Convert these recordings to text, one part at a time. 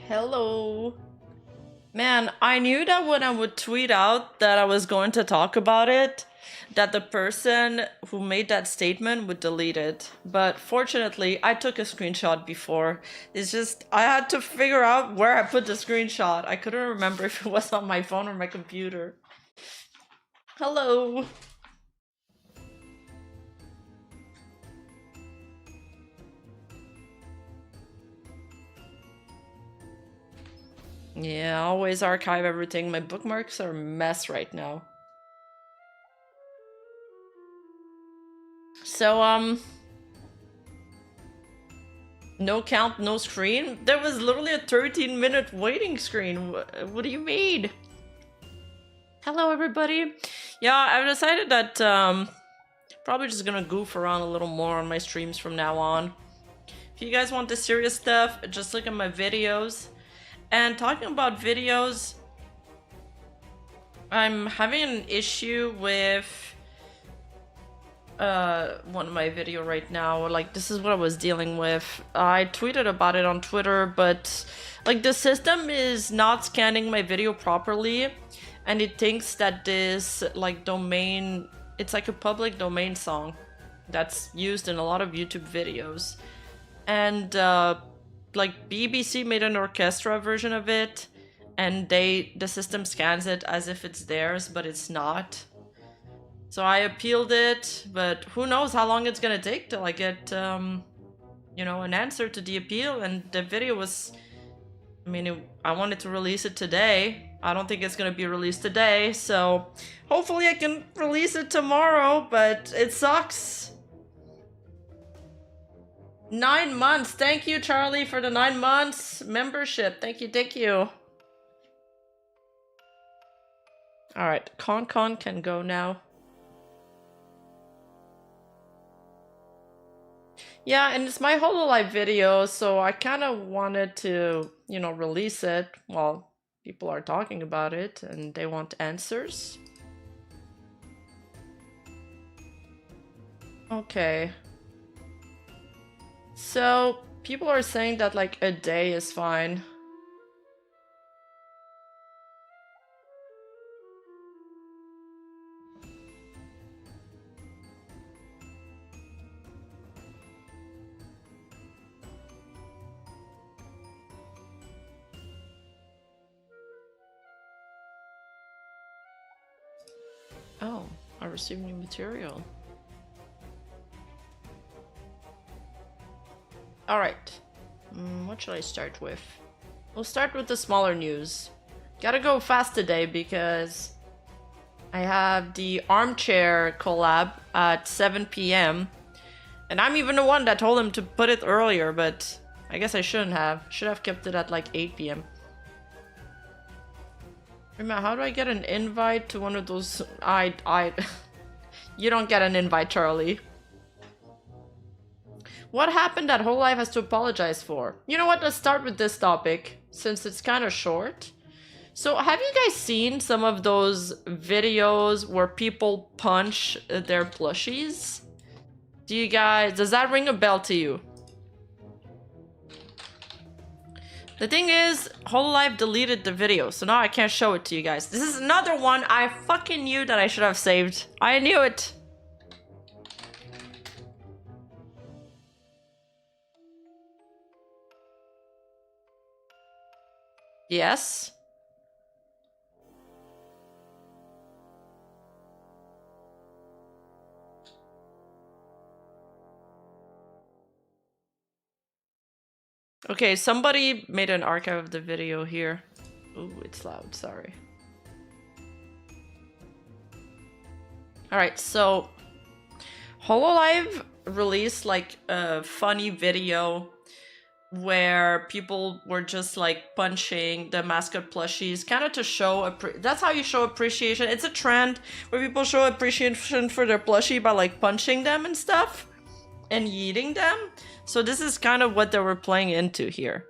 Hello. Man, I knew that when I would tweet out that I was going to talk about it, that the person who made that statement would delete it. But fortunately, I took a screenshot before. It's just, I had to figure out where I put the screenshot. I couldn't remember if it was on my phone or my computer. Hello. Yeah, I always archive everything. My bookmarks are a mess right now. So, no count, no screen? There was literally a 13-minute waiting screen. What do you mean? Hello, everybody. Yeah, I've decided that probably just gonna goof around a little more on my streams from now on. If you guys want the serious stuff, just look at my videos. And talking about videos, I'm having an issue with one of my video right now. Like, this is what I was dealing with. I tweeted about it on Twitter, but like the system is not scanning my video properly, and it thinks that this like domain, it's like a public domain song that's used in a lot of YouTube videos. And like BBC made an orchestra version of it, and the system scans it as if it's theirs, but it's not. So I appealed it, but who knows how long it's gonna take till I get, you know, an answer to the appeal. And the video was, I mean, I wanted to release it today. I don't think it's gonna be released today, so hopefully I can release it tomorrow, but it sucks. 9 months. Thank you, Charlie, for the 9 months membership. Thank you, thank you. All right, Con can go now. Yeah, and it's my Hololive video, so I kind of wanted to, you know, release it while people are talking about it and they want answers. Okay. So, people are saying that like a day is fine. Oh, I received new material. Alright, what should I start with? We'll start with the smaller news. Gotta go fast today because I have the armchair collab at 7 p.m. And I'm even the one that told him to put it earlier, but I guess I shouldn't have. Should have kept it at like 8 p.m. Remember, how do I get an invite to one of those? You don't get an invite, Charlie. What happened that Hololive has to apologize for? You know what, let's start with this topic, since it's kind of short. So, have you guys seen some of those videos where people punch their plushies? Does that ring a bell to you? The thing is, Hololive deleted the video, so now I can't show it to you guys. This is another one I fucking knew that I should have saved. I knew it! Yes? Okay, somebody made an archive of the video here. Ooh, it's loud, sorry. Alright, so Hololive released like a funny video where people were just like punching the mascot plushies, kind of to show that's how you show appreciation. It's a trend where people show appreciation for their plushie by like punching them and stuff and yeeting them. So this is kind of what they were playing into here.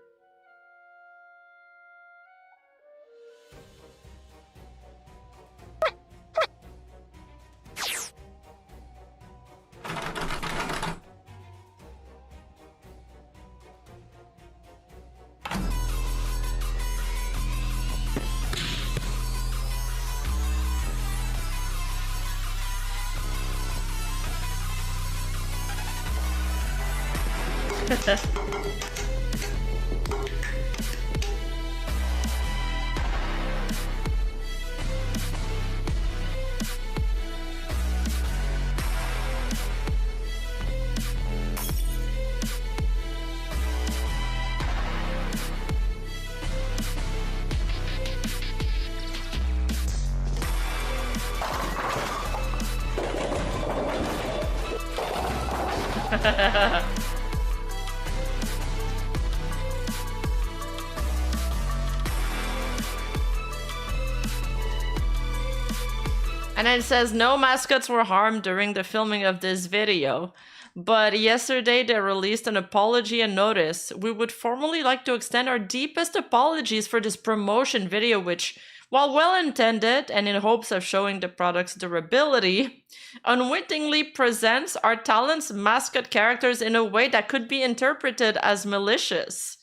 And then it says no mascots were harmed during the filming of this video. But yesterday they released an apology and notice. We would formally like to extend our deepest apologies for this promotion video, which, while well-intended and in hopes of showing the product's durability, unwittingly presents our talent's mascot characters in a way that could be interpreted as malicious.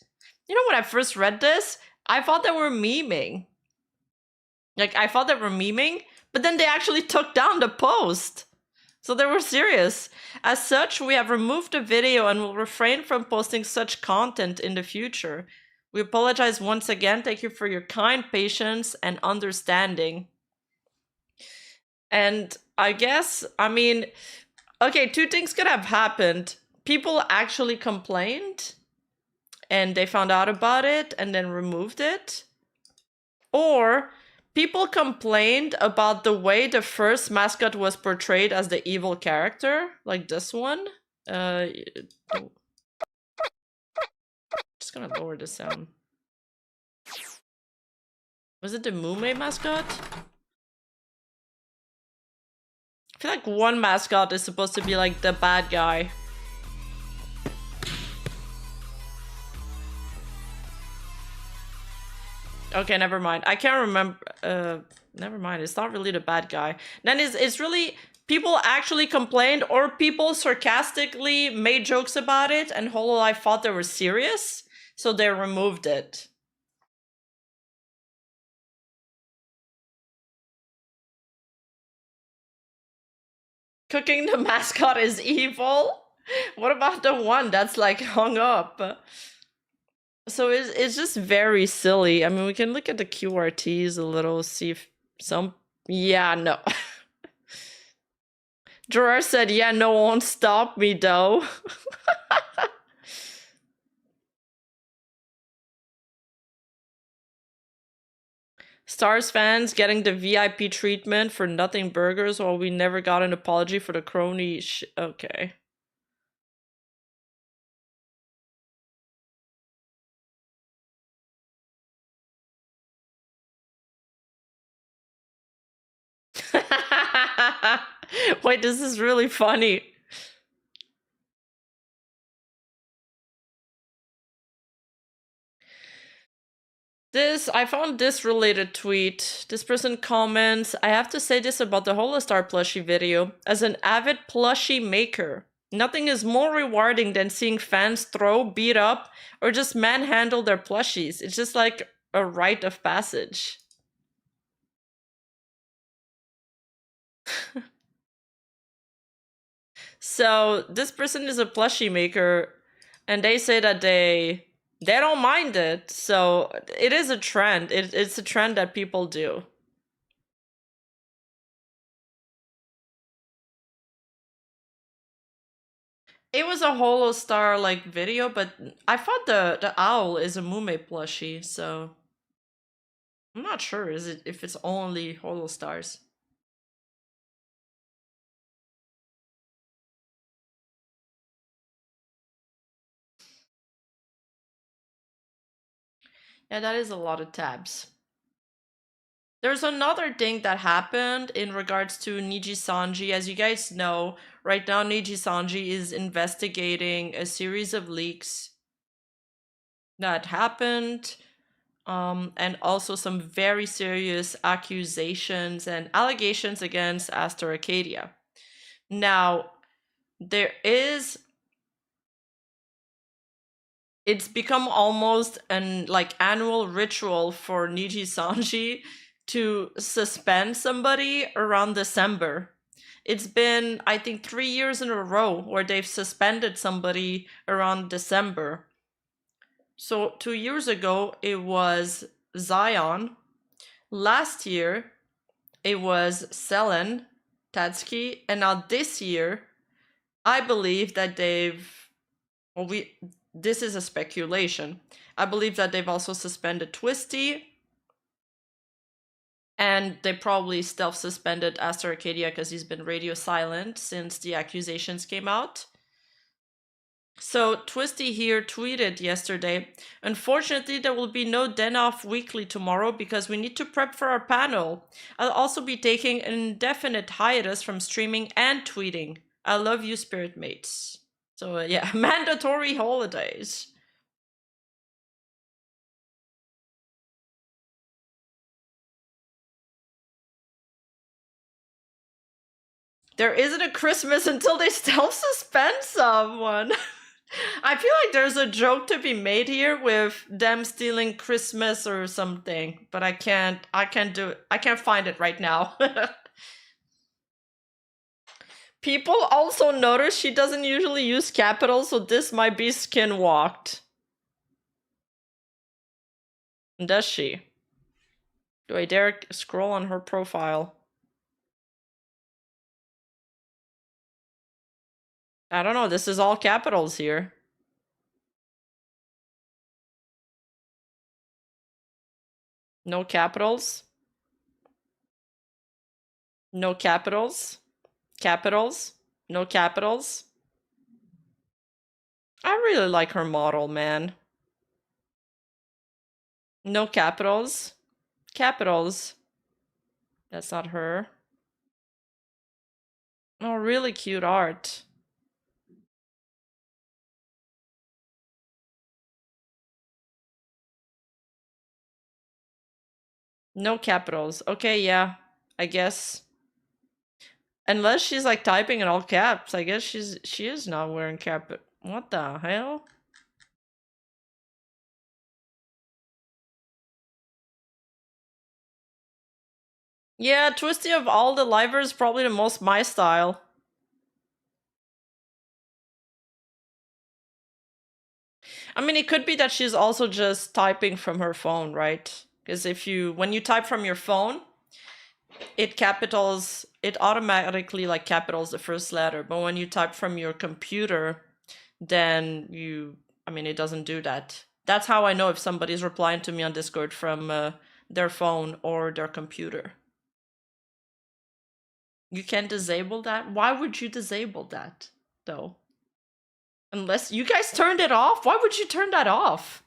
You know, when I first read this, I thought they were memeing. Like, I thought they were memeing, but then they actually took down the post. So they were serious. As such, we have removed the video and will refrain from posting such content in the future. We apologize once again. Thank you for your kind patience and understanding. And I guess, I mean, okay, two things could have happened. People actually complained and they found out about it and then removed it. Or people complained about the way the first mascot was portrayed as the evil character, like this one. Just gonna lower the sound. Was it the Mume mascot? I feel like one mascot is supposed to be like the bad guy. Okay, never mind. I can't remember. Never mind. It's not really the bad guy. Then it's really people actually complained or people sarcastically made jokes about it, and Hololive thought they were serious, so they removed it. Cooking the mascot is evil? What about the one that's like hung up? So it's just very silly. I mean, we can look at the QRTs a little, see if some... Yeah, no. Gerard said, yeah, no one won't stop me, though. Stars fans getting the VIP treatment for nothing burgers while we never got an apology for the crony okay. Wait, this is really funny. I found this related tweet. This person comments, I have to say this about the Holostar plushie video. As an avid plushie maker, nothing is more rewarding than seeing fans throw, beat up, or just manhandle their plushies. It's just like a rite of passage. So this person is a plushie maker, and they say that they don't mind it. So it is a trend. It's a trend that people do. It was a Holostar like video, but I thought the owl is a Mume plushie, so I'm not sure if it's only Holostars. Yeah, that is a lot of tabs. There's another thing that happened in regards to Nijisanji. As you guys know, right now Nijisanji is investigating a series of leaks that happened, and also some very serious accusations and allegations against Astor Arcadia. Now, it's become almost an like annual ritual for Nijisanji to suspend somebody around December. It's been, I think, 3 years in a row where they've suspended somebody around December. So 2 years ago, it was Zion. Last year, it was Selen, Tatsuki, and now this year, I believe that this is a speculation. I believe that they've also suspended Twisty, and they probably stealth suspended Aster Arcadia because he's been radio silent since the accusations came out. So Twisty here tweeted yesterday, unfortunately there will be no Den Off Weekly tomorrow because we need to prep for our panel. I'll also be taking an indefinite hiatus from streaming and tweeting. I love you, spirit mates. So yeah, mandatory holidays. There isn't a Christmas until they stealth suspend someone. I feel like there's a joke to be made here with them stealing Christmas or something, but I can't do it. I can't find it right now. People also notice she doesn't usually use capitals, so this might be skinwalked. Does she? Do I dare scroll on her profile? I don't know, this is all capitals here. No capitals? No capitals? Capitals? No capitals? I really like her model, man. No capitals? Capitals. That's not her. Oh, really cute art. No capitals. Okay, yeah. I guess. Unless she's like typing in all caps, I guess she is not wearing cap. What the hell? Yeah, Twisty of all the livers is probably the most my style. I mean, it could be that she's also just typing from her phone, right? Because when you type from your phone, it automatically like capitals the first letter. But when you type from your computer, then it doesn't do that. That's how I know if somebody's replying to me on Discord from their phone or their computer. You can disable that? Why would you disable that, though? Unless you guys turned it off? Why would you turn that off?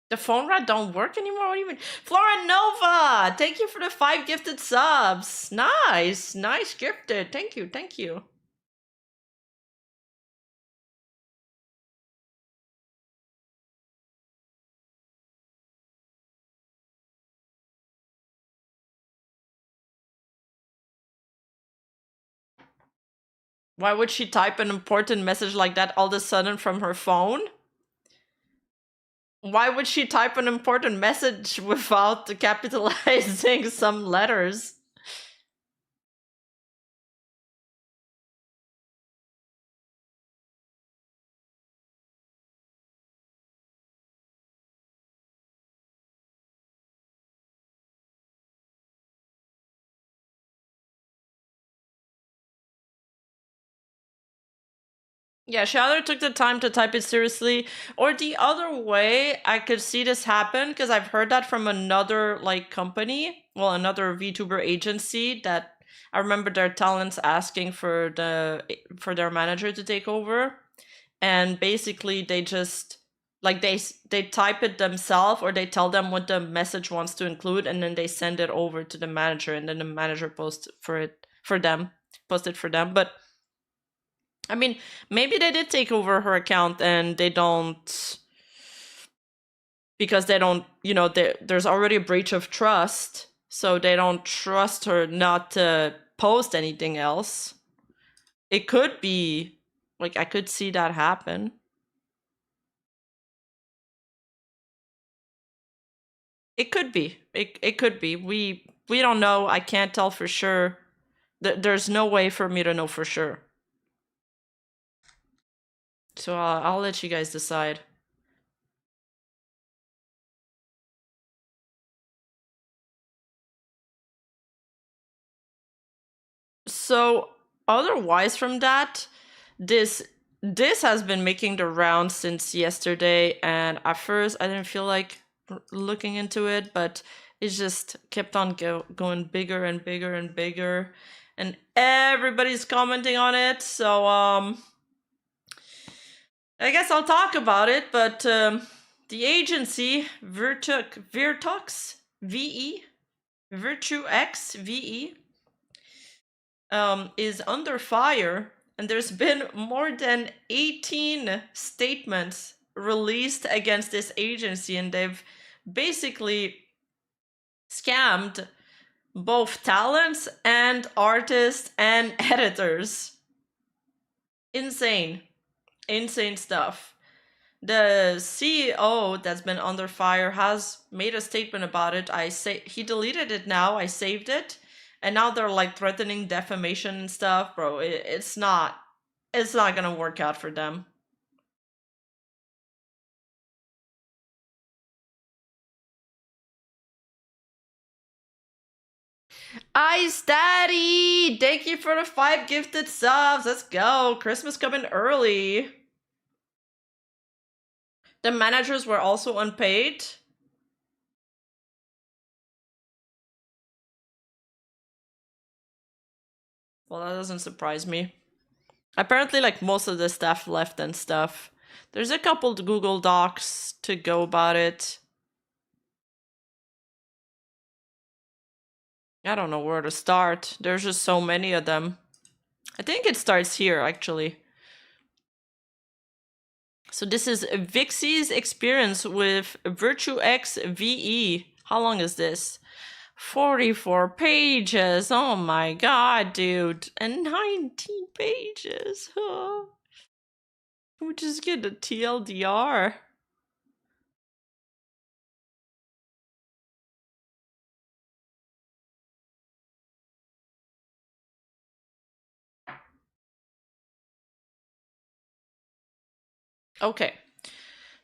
The phone rat don't work anymore? What do you mean? Flora Nova! Thank you for the 5 gifted subs. Nice. Nice gifted. Thank you. Thank you. Why would she type an important message like that all of a sudden from her phone? Why would she type an important message without capitalizing some letters? Yeah, she either took the time to type it seriously, or the other way I could see this happen, because I've heard that from another like company, well, another VTuber agency, that I remember their talents asking for their manager to take over, and basically they just like they type it themselves, or they tell them what the message wants to include, and then they send it over to the manager, and then the manager posts it for them. But I mean, maybe they did take over her account and they don't, because they don't, there's already a breach of trust, so they don't trust her not to post anything else. It could be, like, I could see that happen. It could be. It could be. We don't know. I can't tell for sure. There's no way for me to know for sure. So I'll let you guys decide. So otherwise from that, this has been making the rounds since yesterday, and at first I didn't feel like looking into it, but it just kept on going bigger and bigger and bigger, and everybody's commenting on it. So I guess I'll talk about it. But the agency Virtux VE, Virtux VE, is under fire, and there's been more than 18 statements released against this agency, and they've basically scammed both talents and artists and editors. Insane stuff. The CEO that's been under fire has made a statement about it. He deleted it now. I saved it. And now they're like threatening defamation and stuff, bro. It's not gonna work out for them. Ice Daddy, thank you for the 5 gifted subs. Let's go. Christmas coming early. The managers were also unpaid. Well, that doesn't surprise me. Apparently, like, most of the staff left and stuff. There's a couple Google Docs to go about it. I don't know where to start. There's just so many of them. I think it starts here, actually. So this is Vixie's experience with Virtux VE. How long is this? 44 pages. Oh my god, dude. And 19 pages. Huh. We just get a TLDR. Okay.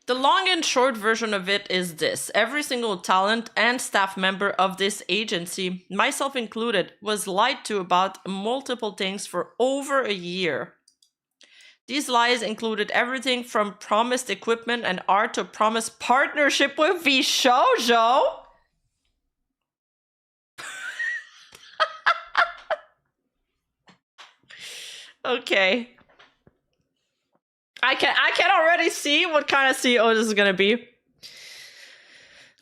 The long and short version of it is this. Every single talent and staff member of this agency, myself included, was lied to about multiple things for over a year. These lies included everything from promised equipment and art to promised partnership with Vishojo. Okay. I can already see what kind of CEO this is gonna be.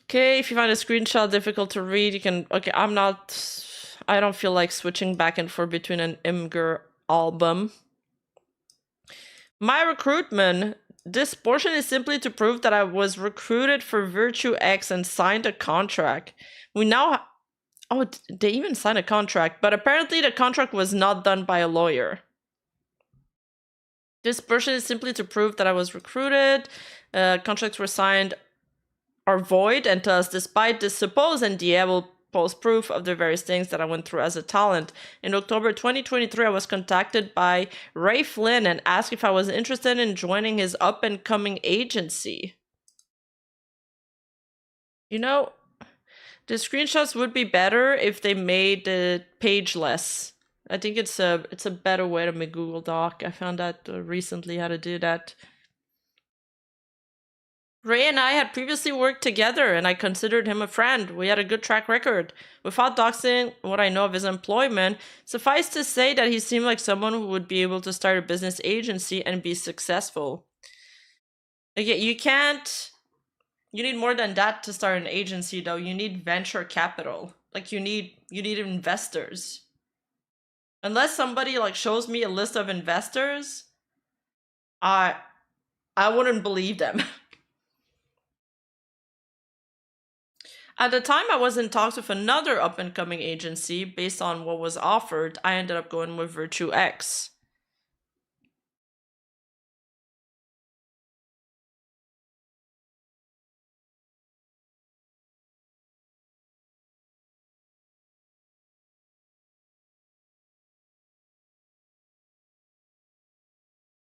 Okay, if you find a screenshot difficult to read, you can... Okay, I don't feel like switching back and forth between an Imgur album. My recruitment. This portion is simply to prove that I was recruited for Virtux and signed a contract. We now... Oh, they even signed a contract, but apparently the contract was not done by a lawyer. This portion is simply to prove that I was recruited. Contracts were signed are void, and thus, despite this supposed NDA, I will post proof of the various things that I went through as a talent. In October 2023, I was contacted by Ray Flynn and asked if I was interested in joining his up-and-coming agency. You know, the screenshots would be better if they made the page less. I think it's a better way to make Google Doc. I found out recently how to do that. Ray and I had previously worked together, and I considered him a friend. We had a good track record. Without doxing what I know of his employment, suffice to say that he seemed like someone who would be able to start a business agency and be successful. Okay, you can't... You need more than that to start an agency, though. You need venture capital. Like, you need investors. Unless somebody, like, shows me a list of investors, I wouldn't believe them. At the time, I was in talks with another up-and-coming agency. Based on what was offered, I ended up going with Virtux.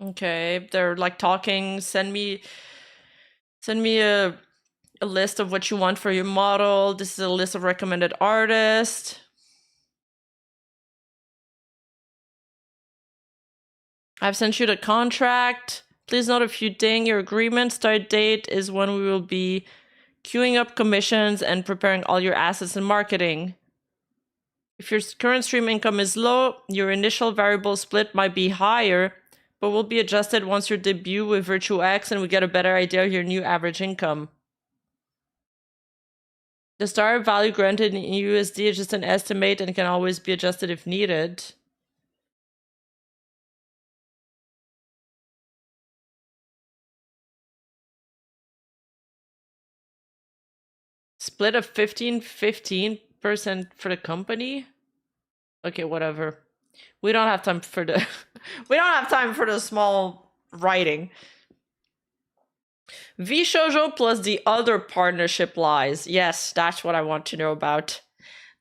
Okay, they're like talking. Send me a list of what you want for your model. This is a list of recommended artists. I've sent you the contract. Please note a few things. Your agreement start date is when we will be queuing up commissions and preparing all your assets and marketing. If your current stream income is low, your initial variable split might be higher, but will be adjusted once your debut with Virtue X and we get a better idea of your new average income. The startup value granted in USD is just an estimate and can always be adjusted if needed. Split of 15% for the company? Okay, whatever. We don't have time for the we don't have time for the small writing. V Shoujo plus the other partnership lies. Yes, that's what I want to know about.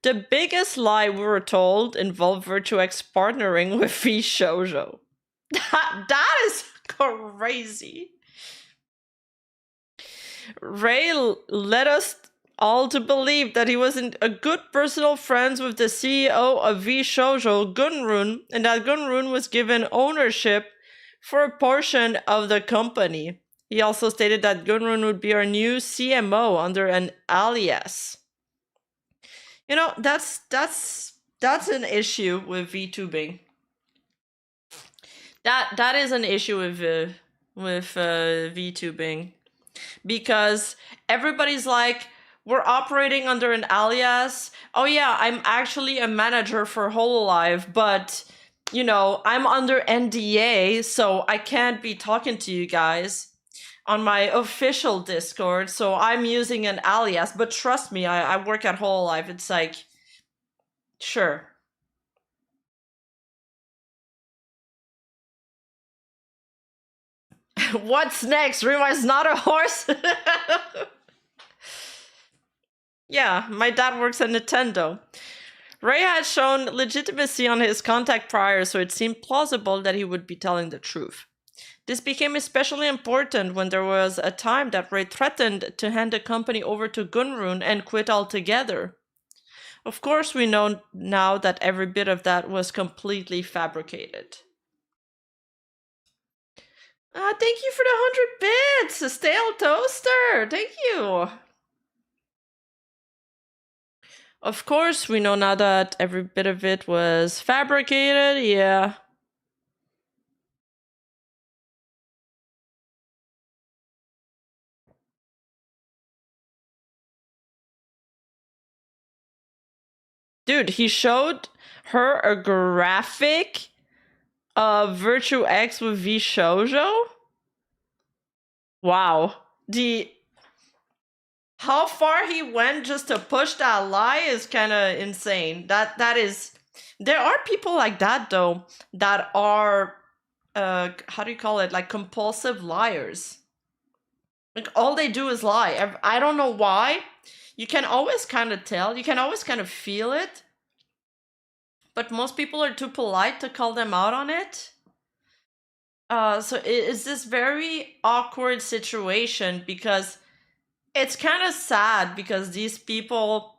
The biggest lie we were told involved Virtue X partnering with V Shoujo. That is crazy. Ray led us all to believe that he wasn't a good personal friends with the CEO of V Shoujo, Gunrun, and that Gunrun was given ownership for a portion of the company. He also stated that Gunrun would be our new CMO under an alias. You know, that's an issue with VTubing. That is an issue with VTubing, because everybody's like, we're operating under an alias. Oh yeah, I'm actually a manager for Hololive, but you know, I'm under NDA, so I can't be talking to you guys on my official Discord, so I'm using an alias. But trust me, I work at Hololive. It's like, sure. What's next? Rima's not a horse? Yeah, my dad works at Nintendo. Ray had shown legitimacy on his contact prior, so it seemed plausible that he would be telling the truth. This became especially important when there was a time that Ray threatened to hand the company over to Gunrun and quit altogether. Of course, we know now that every bit of that was completely fabricated. Thank you for the 100 bits! A stale toaster! Thank you! Of course, we know now that every bit of it was fabricated, yeah. Dude, he showed her a graphic of Virtue X with V Shoujo? Wow. How far he went just to push that lie is kind of insane. That is... There are people like that, though, that are, how do you call it? Like, compulsive liars. Like, all they do is lie. I don't know why. You can always kind of tell. You can always kind of feel it. But most people are too polite to call them out on it. So it's this very awkward situation, because it's kind of sad, because these people,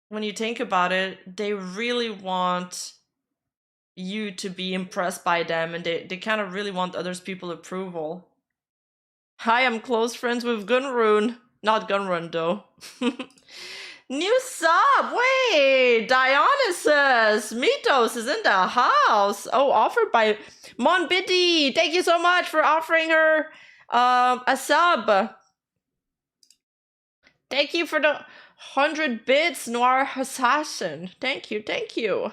when you think about it, they really want you to be impressed by them, and they kind of really want others people's approval. Hi, I'm close friends with Gunrun. Not Gunrun, though. New sub! Wait! Dionysus! Mythos is in the house! Oh, offered by Monbiddy! Thank you so much for offering her a sub! Thank you for the 100 bits, Noir Assassin. Thank you, thank you.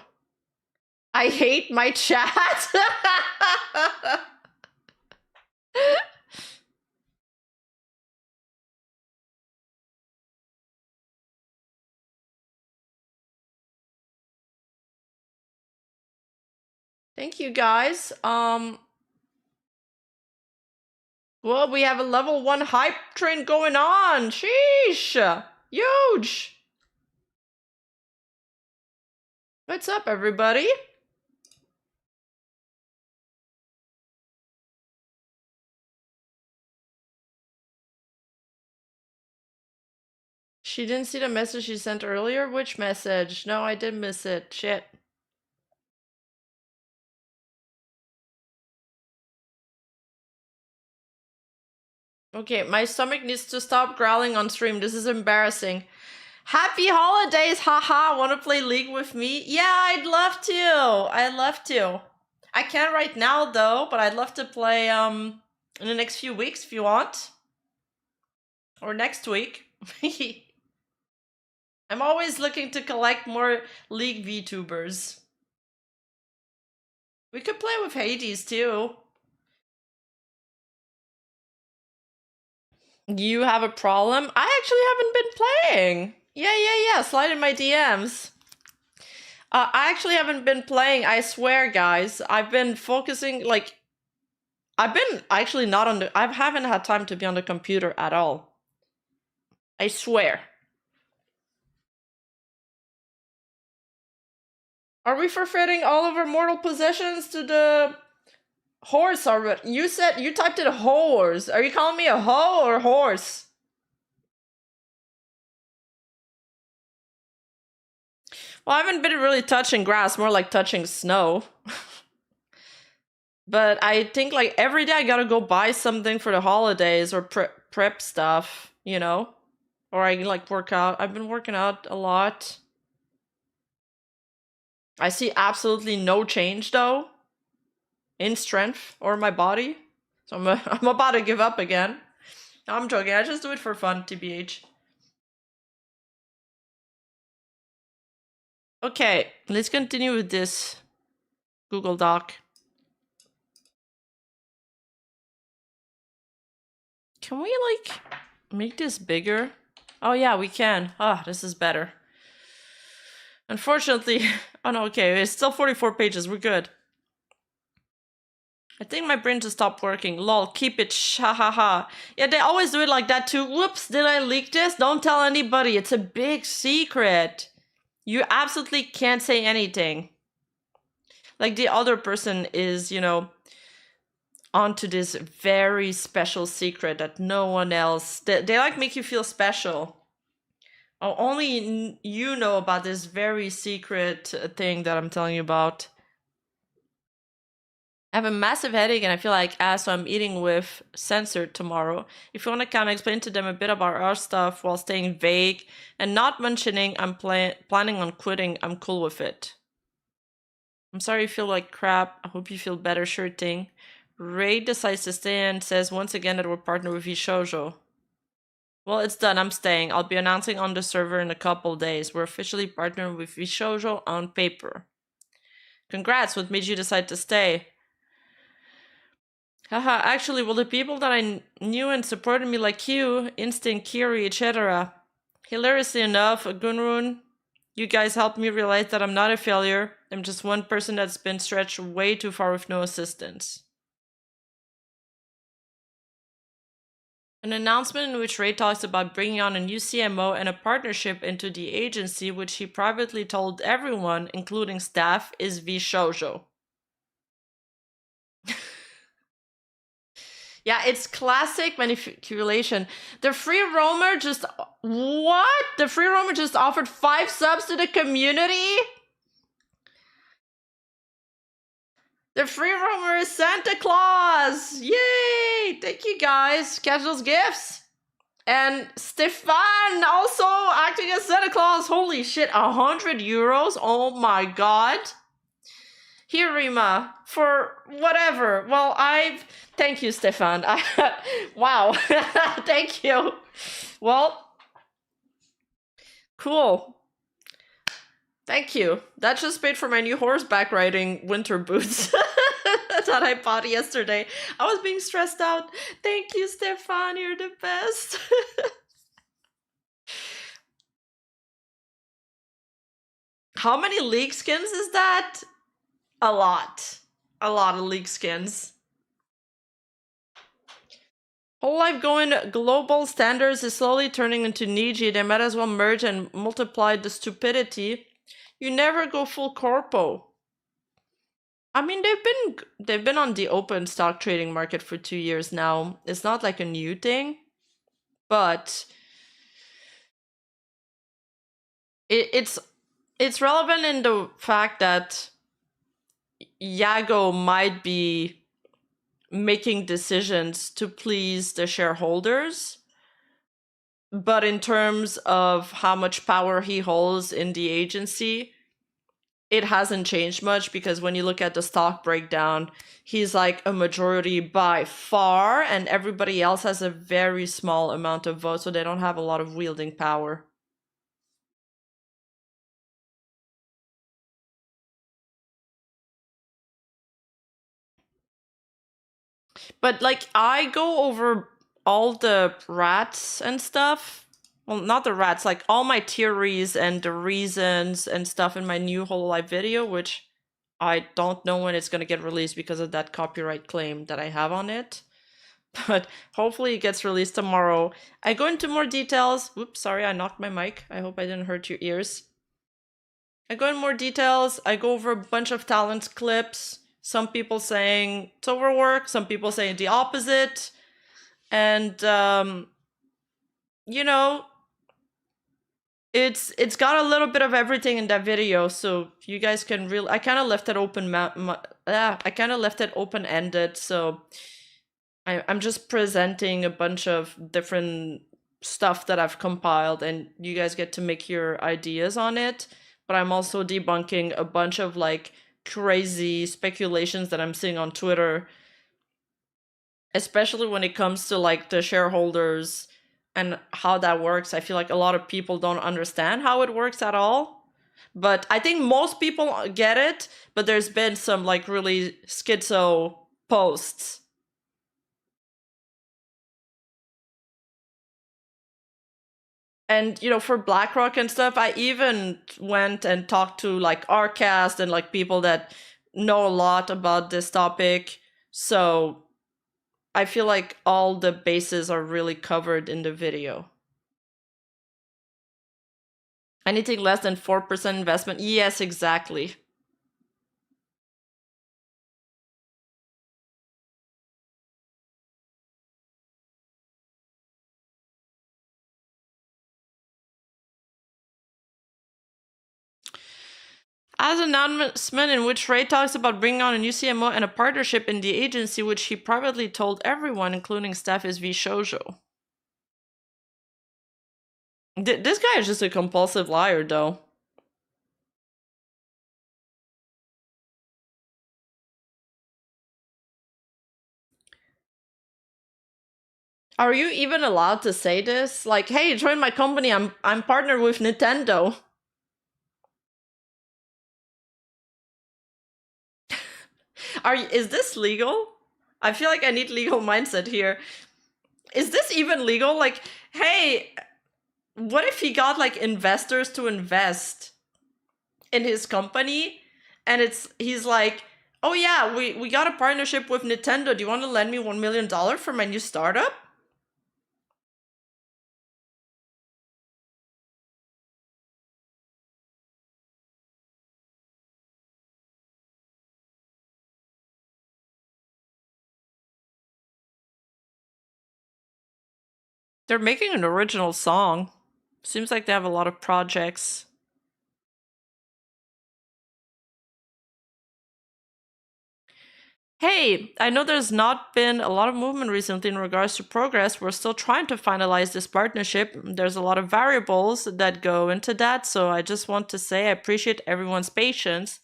I hate my chat! Thank you, guys. Well, we have a level 1 hype train going on. Sheesh! Huge! What's up, everybody? She didn't see the message she sent earlier? Which message? No, I did miss it. Shit. Okay, my stomach needs to stop growling on stream. This is embarrassing. Happy holidays, haha. Wanna play League with me? Yeah, I'd love to. I'd love to. I can't right now though, but I'd love to play in the next few weeks if you want. Or next week. I'm always looking to collect more League VTubers. We could play with Hades too. You have a problem? I actually haven't been playing. Yeah. Slide in my DMs. I actually haven't been playing, I swear, guys. I've been focusing, like... I've been actually not on the... I haven't had time to be on the computer at all. I swear. Are we forfeiting all of our mortal possessions to the... horse already? You said... You typed it horse. Are you calling me a hoe or horse? Well, I haven't been really touching grass, more like touching snow. But I think like every day I gotta go buy something for the holidays or prep stuff, you know? Or I like work out. I've been working out a lot. I see absolutely no change though in strength or my body. So I'm about to give up again. No, I'm joking. I just do it for fun, TBH. Okay, let's continue with this Google Doc. Can we like make this bigger? Oh yeah, we can. Ah, this is better. Unfortunately, oh no, okay, it's still 44 pages. We're good. I think my brain just stopped working. Lol, keep it, shahaha. Yeah, they always do it like that too. Whoops, did I leak this? Don't tell anybody. It's a big secret. You absolutely can't say anything. Like the other person is, you know, onto this very special secret that no one else... They like make you feel special. Oh, only you know about this very secret thing that I'm telling you about. I have a massive headache and I feel like ass, so I'm eating with censored tomorrow. If you want to come explain to them a bit about our stuff while staying vague and not mentioning I'm planning on quitting, I'm cool with it. I'm sorry you feel like crap. I hope you feel better, sure thing. Ray decides to stay and says once again that we're partnered with Shoujo. Well, it's done. I'm staying. I'll be announcing on the server in a couple days. We're officially partnered with Shoujo on paper. Congrats, what made you decide to stay? Haha, actually, well, the people that I knew and supported me like you, Instinct, Kiri, etc. Hilariously enough, Gunrun, you guys helped me realize that I'm not a failure. I'm just one person that's been stretched way too far with no assistance. An announcement in which Ray talks about bringing on a new CMO and a partnership into the agency, which he privately told everyone, including staff, is Shoujo. Yeah, it's classic manipulation. The free roamer just... What? The free roamer just offered 5 subs to the community? The free roamer is Santa Claus! Yay! Thank you guys. Casual's gifts. And Stefan also acting as Santa Claus. Holy shit, 100 euros? Oh my god. Here, Rima, for whatever. Well, thank you, Stefan. Wow. Thank you. Well, cool. Thank you. That just paid for my new horseback riding winter boots that I bought yesterday. I was being stressed out. Thank you, Stefan. You're the best. How many League skins is that? A lot. A lot of League skins. Hololive going global standards is slowly turning into Niji. They might as well merge and multiply the stupidity. You never go full corpo. I mean, they've been on the open stock trading market for 2 years now. It's not like a new thing, but It's relevant in the fact that Yago might be making decisions to please the shareholders, but in terms of how much power he holds in the agency, it hasn't changed much, because when you look at the stock breakdown, he's like a majority by far, and everybody else has a very small amount of votes, so they don't have a lot of wielding power. But like, I go over all the rats and stuff. Well, not the rats, like all my theories and the reasons and stuff in my new Hololive video, which I don't know when it's gonna get released because of that copyright claim that I have on it. But hopefully it gets released tomorrow. I go into more details. Oops, sorry, I knocked my mic. I hope I didn't hurt your ears. I go in more details. I go over a bunch of talent clips. Some people saying it's overwork, some people saying the opposite. And you know, it's got a little bit of everything in that video, so you guys can really. I kind of left it open. I kind of left it open ended, so I'm just presenting a bunch of different stuff that I've compiled, and you guys get to make your ideas on it. But I'm also debunking a bunch of like crazy speculations that I'm seeing on Twitter, especially when it comes to like the shareholders and how that works. I feel like a lot of people don't understand how it works at all. But I think most people get it, but there's been some like really schizo posts. And you know, for BlackRock and stuff, I even went and talked to like Rcast and like people that know a lot about this topic. So I feel like all the bases are really covered in the video. Anything less than 4% investment? Yes, exactly. As an announcement in which Ray talks about bringing on a new CMO and a partnership in the agency, which he privately told everyone, including staff, is V Shoujo. This guy is just a compulsive liar, though. Are you even allowed to say this? Like, hey, join my company. I'm partnered with Nintendo. Is this legal? I feel like I need legal mindset here. Is this even legal? Like, hey, what if he got like investors to invest in his company, and he's like, oh yeah, we got a partnership with Nintendo. Do you want to lend me $1 million for my new startup? They're making an original song. Seems like they have a lot of projects. Hey, I know there's not been a lot of movement recently in regards to progress. We're still trying to finalize this partnership. There's a lot of variables that go into that, so I just want to say I appreciate everyone's patience.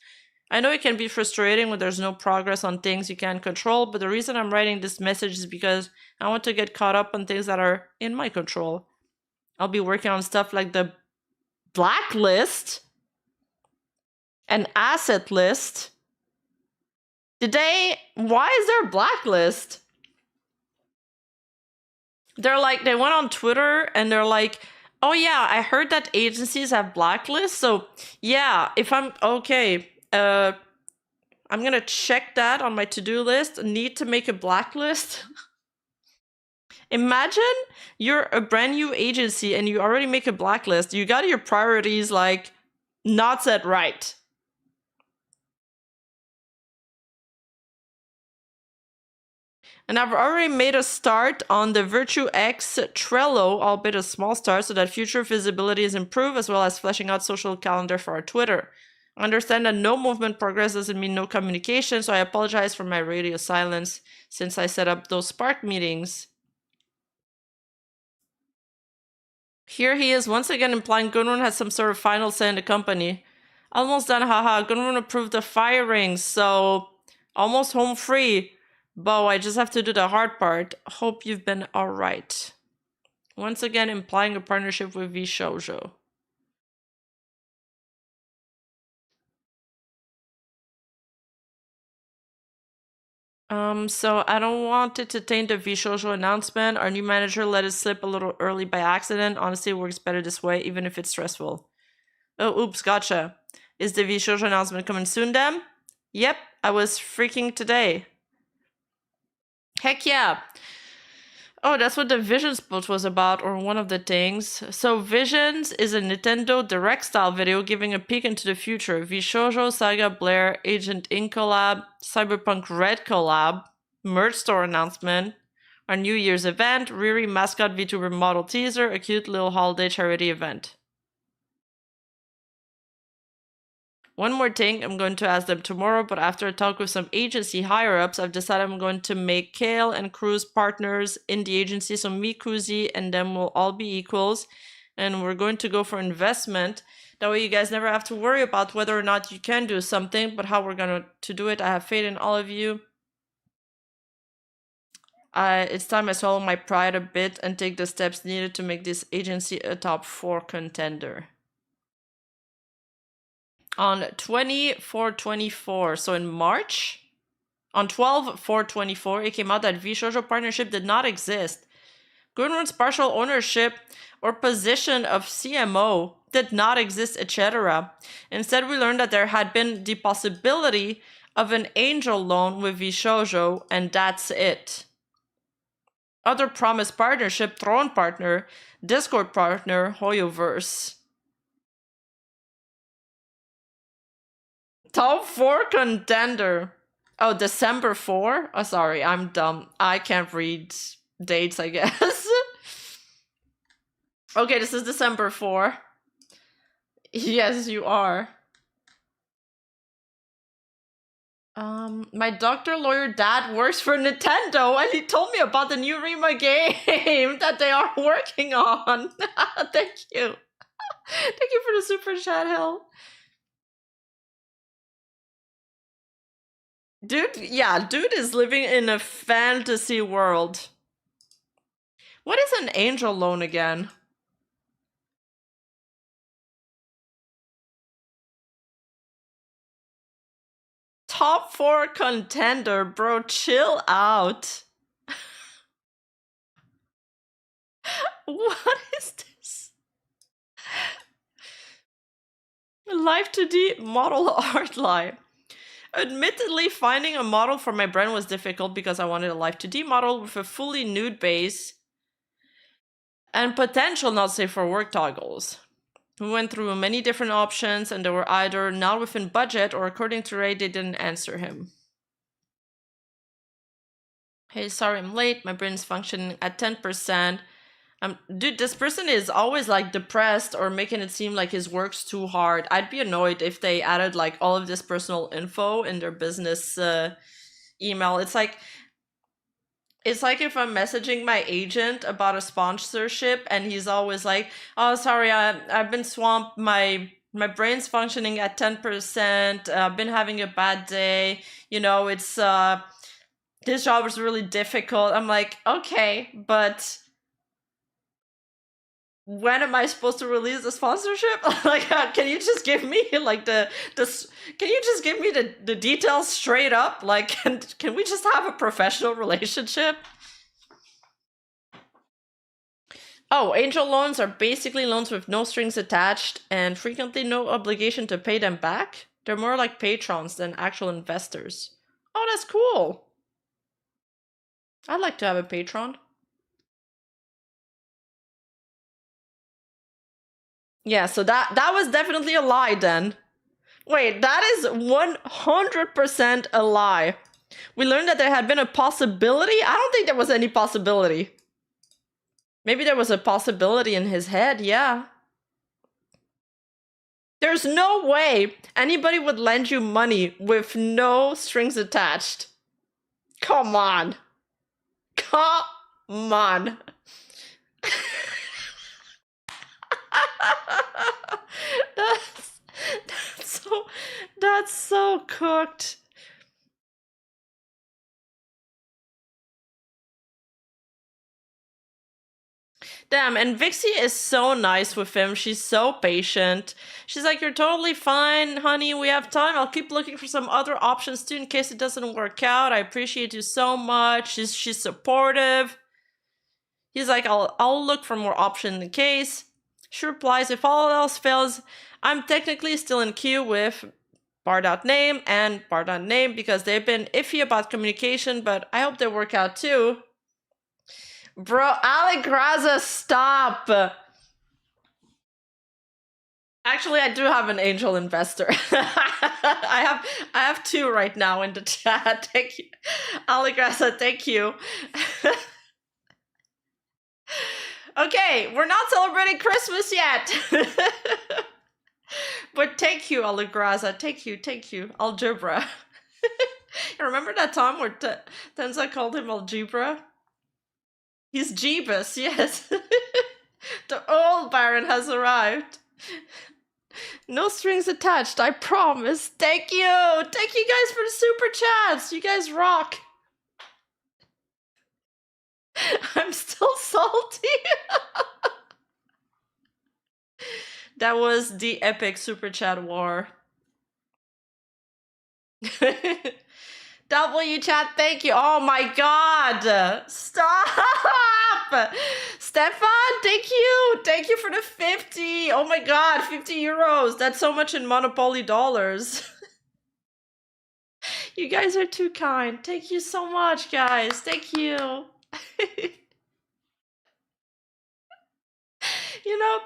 I know it can be frustrating when there's no progress on things you can't control, but the reason I'm writing this message is because I want to get caught up on things that are in my control. I'll be working on stuff like the blacklist and asset list. Why is there a blacklist? They went on Twitter and they're like, oh yeah, I heard that agencies have blacklists, so yeah, if I'm okay, I'm gonna check that on my to-do list. Need to make a blacklist. Imagine you're a brand new agency and you already make a blacklist. You got your priorities like not set right. And I've already made a start on the Virtue X Trello, albeit a small start, so that future visibility is improved, as well as fleshing out social calendar for our Twitter. I understand that no movement progress doesn't mean no communication, so I apologize for my radio silence since I set up those Spark meetings. Here he is once again implying Gunrun has some sort of final say in the company. Almost done, haha. Gunrun approved the firings, so almost home free. Bo, I just have to do the hard part. Hope you've been alright. Once again implying a partnership with V Shoujo. So I don't want it to taint the V Shoujo announcement. Our new manager let it slip a little early by accident. Honestly, it works better this way, even if it's stressful. Oh, oops, gotcha. Is the V Shoujo announcement coming soon, then? Yep, I was freaking today. Heck yeah. Oh, that's what the Visions build was about, or one of the things. So Visions is a Nintendo Direct style video giving a peek into the future. Shoujo, Saga, Blair, Agent Ink collab, Cyberpunk Red collab, merch store announcement, our New Year's event, Riri mascot VTuber model teaser, a cute little holiday charity event. One more thing, I'm going to ask them tomorrow, but after a talk with some agency higher-ups, I've decided I'm going to make Kale and Cruz partners in the agency, so me, Kuzi, and them will all be equals, and we're going to go for investment. That way you guys never have to worry about whether or not you can do something, but how we're going to do it. I have faith in all of you. It's time I swallow my pride a bit and take the steps needed to make this agency a top 4 contender. On 20/4/24, so in March, on 12/4/24, it came out that V Shoujo partnership did not exist. Gunrun's partial ownership or position of CMO did not exist, etc. Instead, we learned that there had been the possibility of an angel loan with V Shoujo, and that's it. Other promised partnership, Throne partner, Discord partner, Hoyoverse. Top 4 contender. Oh, December 4? Oh, sorry, I'm dumb. I can't read dates, I guess. Okay, this is December 4. Yes, you are. My doctor lawyer dad works for Nintendo, and he told me about the new Rima game that they are working on. Thank you. Thank you for the super chat, Hell. Dude, yeah, dude is living in a fantasy world. What is an angel loan again? Top 4 contender, bro, chill out. What is this? Live 2D model art line. Admittedly, finding a model for my brand was difficult because I wanted a Live 2D model with a fully nude base and potential not safe for work toggles. We went through many different options and they were either not within budget or according to Ray, they didn't answer him. Hey, sorry I'm late. My brain's functioning at 10%. Dude, this person is always like depressed or making it seem like his work's too hard. I'd be annoyed if they added like all of this personal info in their business email. It's like if I'm messaging my agent about a sponsorship and he's always like, "Oh, sorry, I've been swamped. My brain's functioning at 10%. I've been having a bad day. You know, it's this job is really difficult." I'm like, "Okay, but when am I supposed to release the sponsorship? Like, can you just give me like can you just give me the details straight up? Like, can we just have a professional relationship?" Oh, angel loans are basically loans with no strings attached and frequently no obligation to pay them back. They're more like patrons than actual investors. Oh, that's cool. I'd like to have a patron. Yeah, so that was definitely a lie then. Wait, that is 100% a lie. We learned that there had been a possibility. I don't think there was any possibility. Maybe there was a possibility in his head, yeah. There's no way anybody would lend you money with no strings attached. Come on. Come on. That's so cooked. Damn, and Vixie is so nice with him. She's so patient. She's like, you're totally fine, honey. We have time. I'll keep looking for some other options too in case it doesn't work out. I appreciate you so much. She's supportive. He's like, I'll look for more options in case. She replies, if all else fails, I'm technically still in queue with bar.name and bar.name because they've been iffy about communication, but I hope they work out too. Bro, Aligraza, stop! Actually, I do have an angel investor. I have two right now in the chat. Thank you. Aligraza, thank you. Okay, we're not celebrating Christmas yet. But thank you, Aligraza. Thank you. Algebra. You remember that time where Tenza called him Algebra? He's Jeebus, yes. The old Baron has arrived. No strings attached, I promise. Thank you! Thank you guys for the super chats! You guys rock! I'm still salty. That was the epic super chat war. W chat, thank you. Oh my god! Stop! Stefan, thank you! Thank you for the 50! Oh my god, 50 euros! That's so much in Monopoly dollars. You guys are too kind. Thank you so much, guys. Thank you. You know,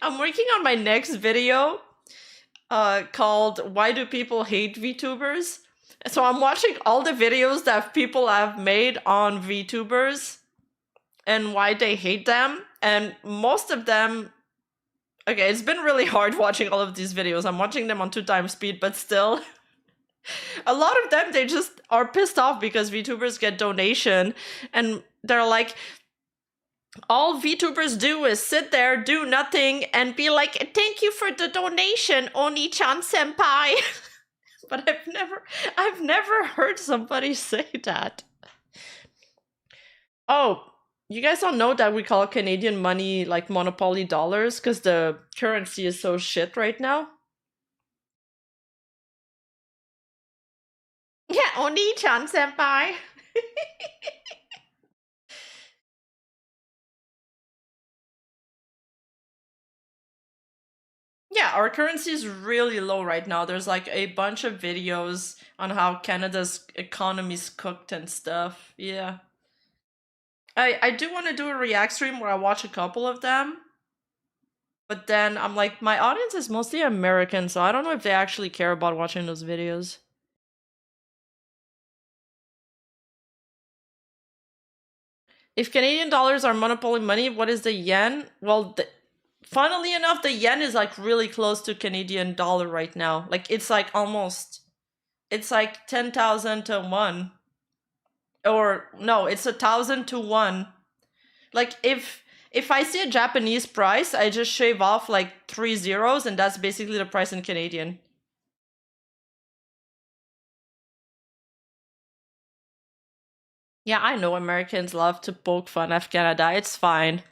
I'm working on my next video called Why Do People Hate VTubers? So I'm watching all the videos that people have made on VTubers and why they hate them. And most of them, okay, it's been really hard watching all of these videos. I'm watching them on 2x speed, but still. A lot of them, they just are pissed off because VTubers get donation and they're like, all VTubers do is sit there, do nothing, and be like, thank you for the donation, Oni-chan senpai. But I've never heard somebody say that. Oh, you guys don't know that we call Canadian money like Monopoly dollars because the currency is so shit right now? Yeah, Oni-chan senpai. Yeah, our currency is really low right now. There's like a bunch of videos on how Canada's economy's cooked and stuff. Yeah. I do want to do a react stream where I watch a couple of them. But then I'm like, my audience is mostly American, so I don't know if they actually care about watching those videos. If Canadian dollars are monopoly money, what is the yen? Well, funnily enough, the yen is like really close to Canadian dollar right now. Like it's like almost, it's like 10,000 to 1. Or no, it's 1,000 to 1. Like if I see a Japanese price, I just shave off like 3 zeros and that's basically the price in Canadian. Yeah, I know Americans love to poke fun at Canada. It's fine.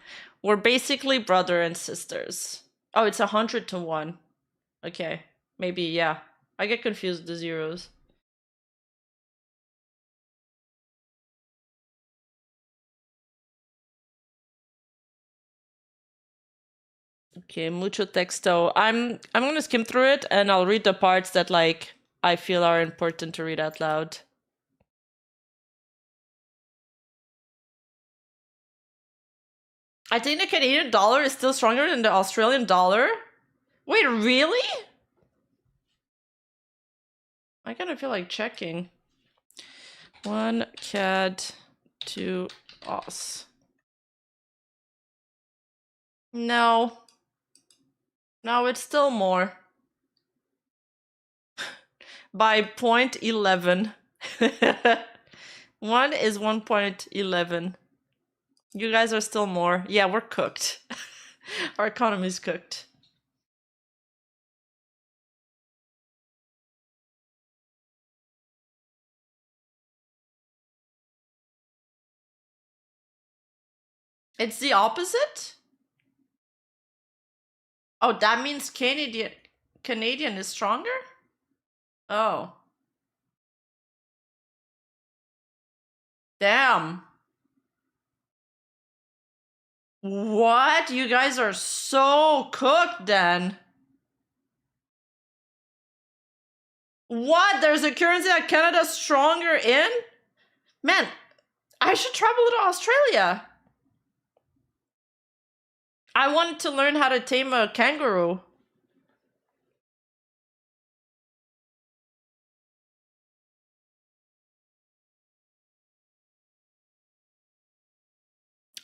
We're basically brother and sisters. Oh, it's 100 to 1. Okay. Maybe, yeah. I get confused with the zeros. Okay, mucho texto. I'm gonna skim through it and I'll read the parts that like I feel are important to read out loud. I think the Canadian dollar is still stronger than the Australian dollar. Wait, really? I kind of feel like checking. 1 CAD to OS. No. No, it's still more. By 0.11. 1 is 1.11. You guys are still more. Yeah, we're cooked. Our economy's cooked. It's the opposite? Oh, that means Canadian is stronger? Oh. Damn. What? You guys are so cooked then. What? There's a currency that Canada's stronger in? Man, I should travel to Australia. I wanted to learn how to tame a kangaroo.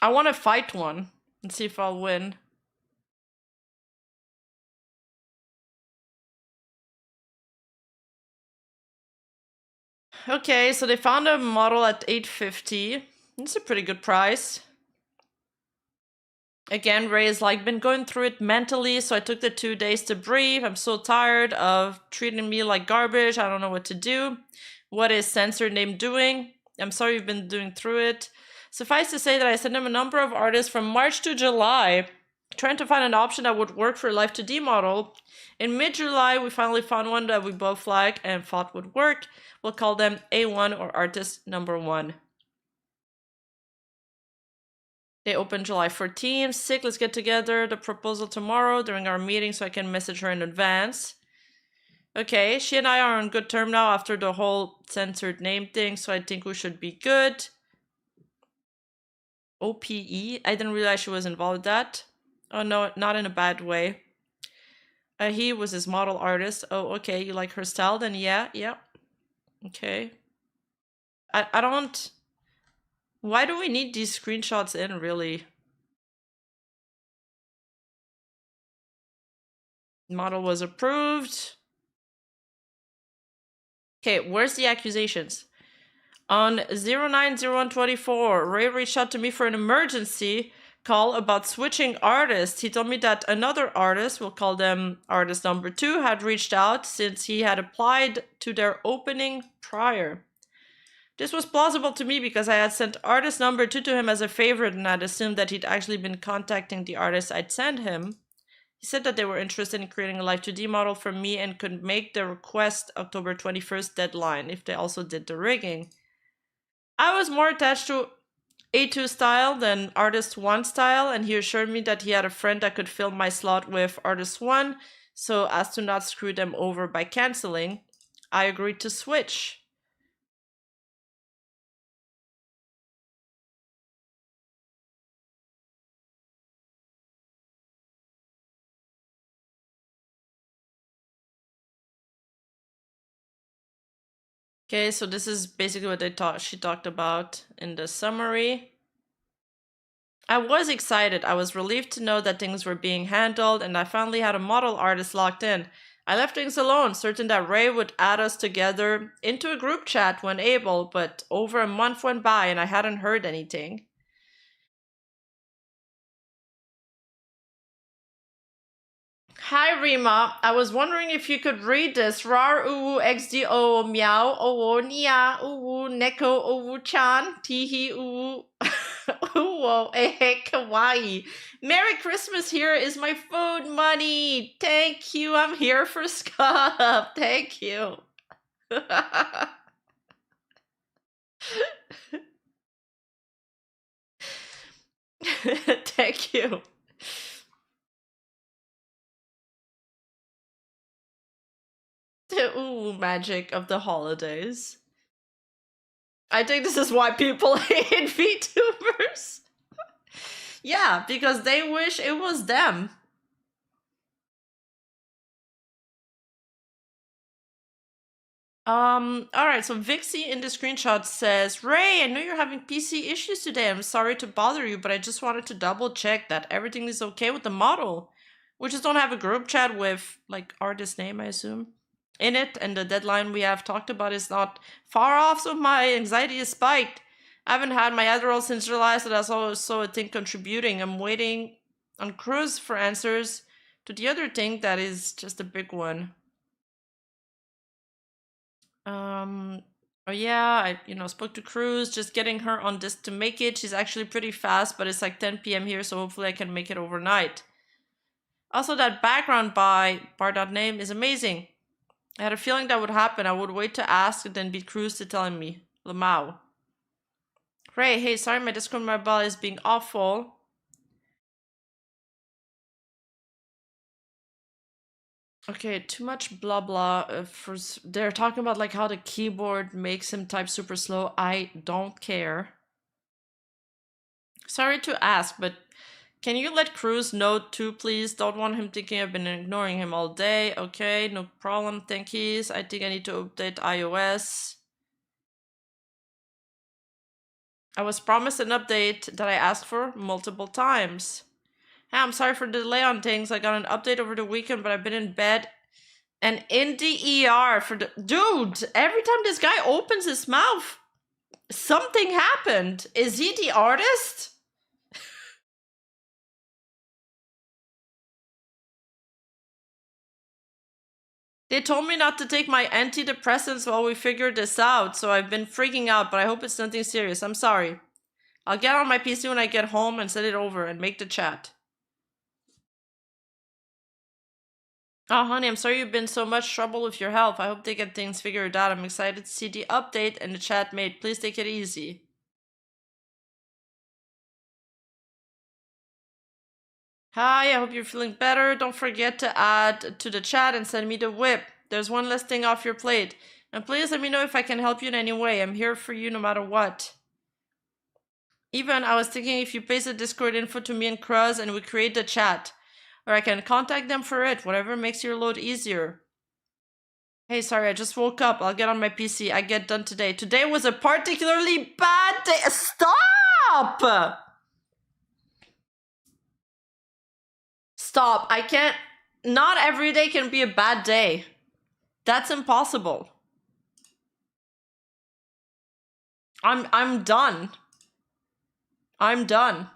I want to fight one and see if I'll win. Okay, so they found a model at 850. It's a pretty good price. Again, Ray has like been going through it mentally, so I took the 2 days to breathe. I'm so tired of treating me like garbage. I don't know what to do. What is Censored Name doing? I'm sorry you've been doing through it. Suffice to say that I sent him a number of artists from March to July, trying to find an option that would work for a Life 2D model. In mid-July, we finally found one that we both like and thought would work. We'll call them A1 or Artist Number 1. They open July 14th. Sick, let's get together. The proposal tomorrow during our meeting so I can message her in advance. Okay, she and I are on good term now after the whole censored name thing, so I think we should be good. OPE? I didn't realize she was involved with that. Oh no, not in a bad way. He was his model artist. Oh, okay, you like her style? Then yeah. Okay. I don't... Why do we need these screenshots in, really? Model was approved. Okay, where's the accusations? On 090124, Ray reached out to me for an emergency call about switching artists. He told me that another artist, we'll call them artist number 2, had reached out since he had applied to their opening prior. This was plausible to me because I had sent artist number 2 to him as a favorite and I'd assumed that he'd actually been contacting the artist I'd sent him. He said that they were interested in creating a Live 2D model for me and could make the request October 21st deadline if they also did the rigging. I was more attached to A2 style than Artist 1 style, and he assured me that he had a friend that could fill my slot with Artist 1, so as to not screw them over by canceling. I agreed to switch. Okay, so this is basically what she talked about in the summary. I was excited. I was relieved to know that things were being handled and I finally had a model artist locked in. I left things alone, certain that Ray would add us together into a group chat when able, but over a month went by and I hadn't heard anything. Hi Rima, I was wondering if you could read this. Rar uwu xdo meow owo nia uwu neko owu chan tihi uwu uwo ehe kawaii. Merry Christmas, here is my food money. Thank you, I'm here for Scott. Thank you. Thank you. The ooh magic of the holidays. I think this is why people hate VTubers. Yeah, because they wish it was them. Alright, so Vixie in the screenshot says, Ray, I know you're having PC issues today. I'm sorry to bother you, but I just wanted to double check that everything is okay with the model. We just don't have a group chat with, like, artist name, I assume, in it, and the deadline we have talked about is not far off, so my anxiety is spiked. I haven't had my Adderall since July, so that's also a thing contributing. I'm waiting on Cruz for answers to the other thing that is just a big one. Oh yeah, I spoke to Cruz, just getting her on this to make it. She's actually pretty fast, but it's like 10 p.m. here, so hopefully I can make it overnight. Also, that background by bar.name is amazing. I had a feeling that would happen. I would wait to ask and then beat Cruz to telling me. Lamau. Ray, hey, sorry my Discord mobile is being awful. Okay, too much blah blah. They're talking about like how the keyboard makes him type super slow. I don't care. Sorry to ask, but can you let Cruz know too, please? Don't want him thinking I've been ignoring him all day. Okay, no problem, thankies. I think I need to update iOS. I was promised an update that I asked for multiple times. Hey, I'm sorry for the delay on things. I got an update over the weekend, but I've been in bed and in the ER for the... Dude, every time this guy opens his mouth, something happened. Is he the artist? They told me not to take my antidepressants while we figure this out, so I've been freaking out, but I hope it's nothing serious. I'm sorry. I'll get on my PC when I get home and send it over and make the chat. Oh, honey, I'm sorry you've been so much trouble with your health. I hope they get things figured out. I'm excited to see the update and the chat made. Please take it easy. Hi, I hope you're feeling better. Don't forget to add to the chat and send me the whip. There's one less thing off your plate. And please let me know if I can help you in any way. I'm here for you no matter what. Even, I was thinking if you paste the Discord info to me and Cruz and we create the chat. Or I can contact them for it, whatever makes your load easier. Hey, sorry, I just woke up. I'll get on my PC. I get done today. Today was a particularly bad day. Stop! Stop. I can't... Not every day can be a bad day. That's impossible. I'm done. I'm done.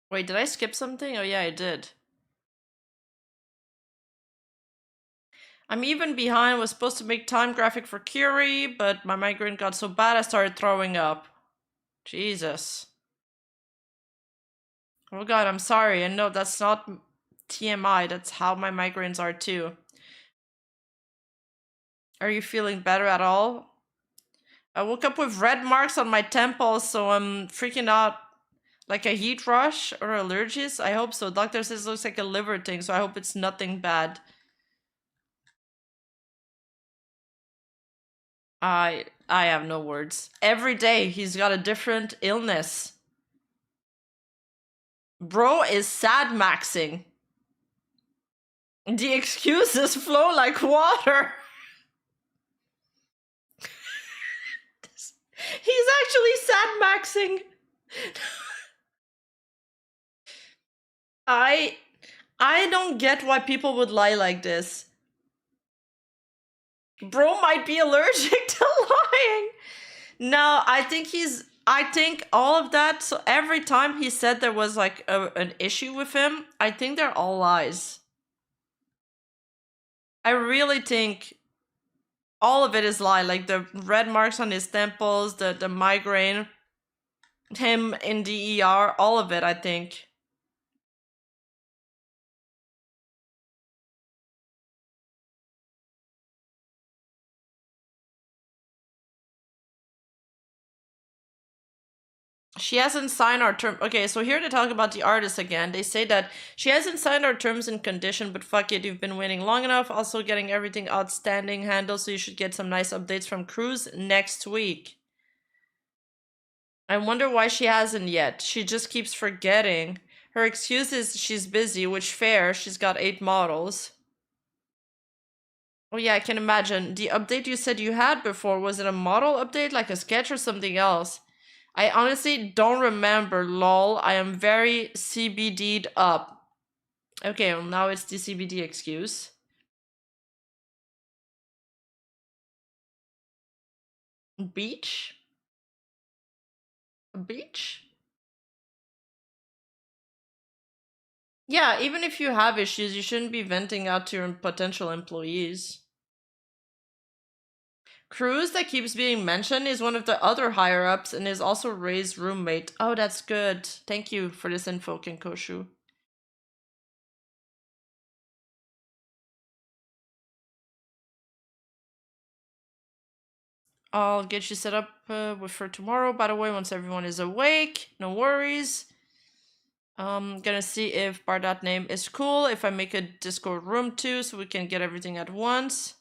Wait, did I skip something? Oh yeah, I did. I'm even behind. Was supposed to make time graphic for Curie, but my migraine got so bad I started throwing up. Jesus. Oh god, I'm sorry. And no, that's not TMI. That's how my migraines are too. Are you feeling better at all? I woke up with red marks on my temples, so I'm freaking out. Like a heat rush or allergies? I hope so. Doctor says it looks like a liver thing, so I hope it's nothing bad. I have no words. Every day he's got a different illness. Bro is sad maxing. The excuses flow like water. He's actually sad maxing. I don't get why people would lie like this. Bro might be allergic to lying. No, I think all of that, so every time he said there was like an issue with him, I think they're all lies. I really think all of it is lie, like the red marks on his temples, the migraine, him in the ER, all of it, I think. She hasn't signed our term. Okay, so here to talk about the artist again. They say that she hasn't signed our terms and condition, but fuck it, you've been waiting long enough. Also getting everything outstanding handled, so you should get some nice updates from Cruz next week. I wonder why she hasn't yet. She just keeps forgetting. Her excuse is she's busy, which fair, she's got 8 models. Oh yeah, I can imagine. The update you said you had before, was it a model update, like a sketch or something else? I honestly don't remember, lol. I am very CBD'd up. Okay, well now it's the CBD excuse. Beach? A beach? Yeah, even if you have issues, you shouldn't be venting out to your potential employees. Cruz that keeps being mentioned is one of the other higher-ups and is also Ray's roommate. Oh, that's good. Thank you for this info, Kinkoshu. I'll get you set up with for tomorrow, by the way, once everyone is awake. No worries. I'm gonna see if bar.name is cool, if I make a Discord room too, so we can get everything at once.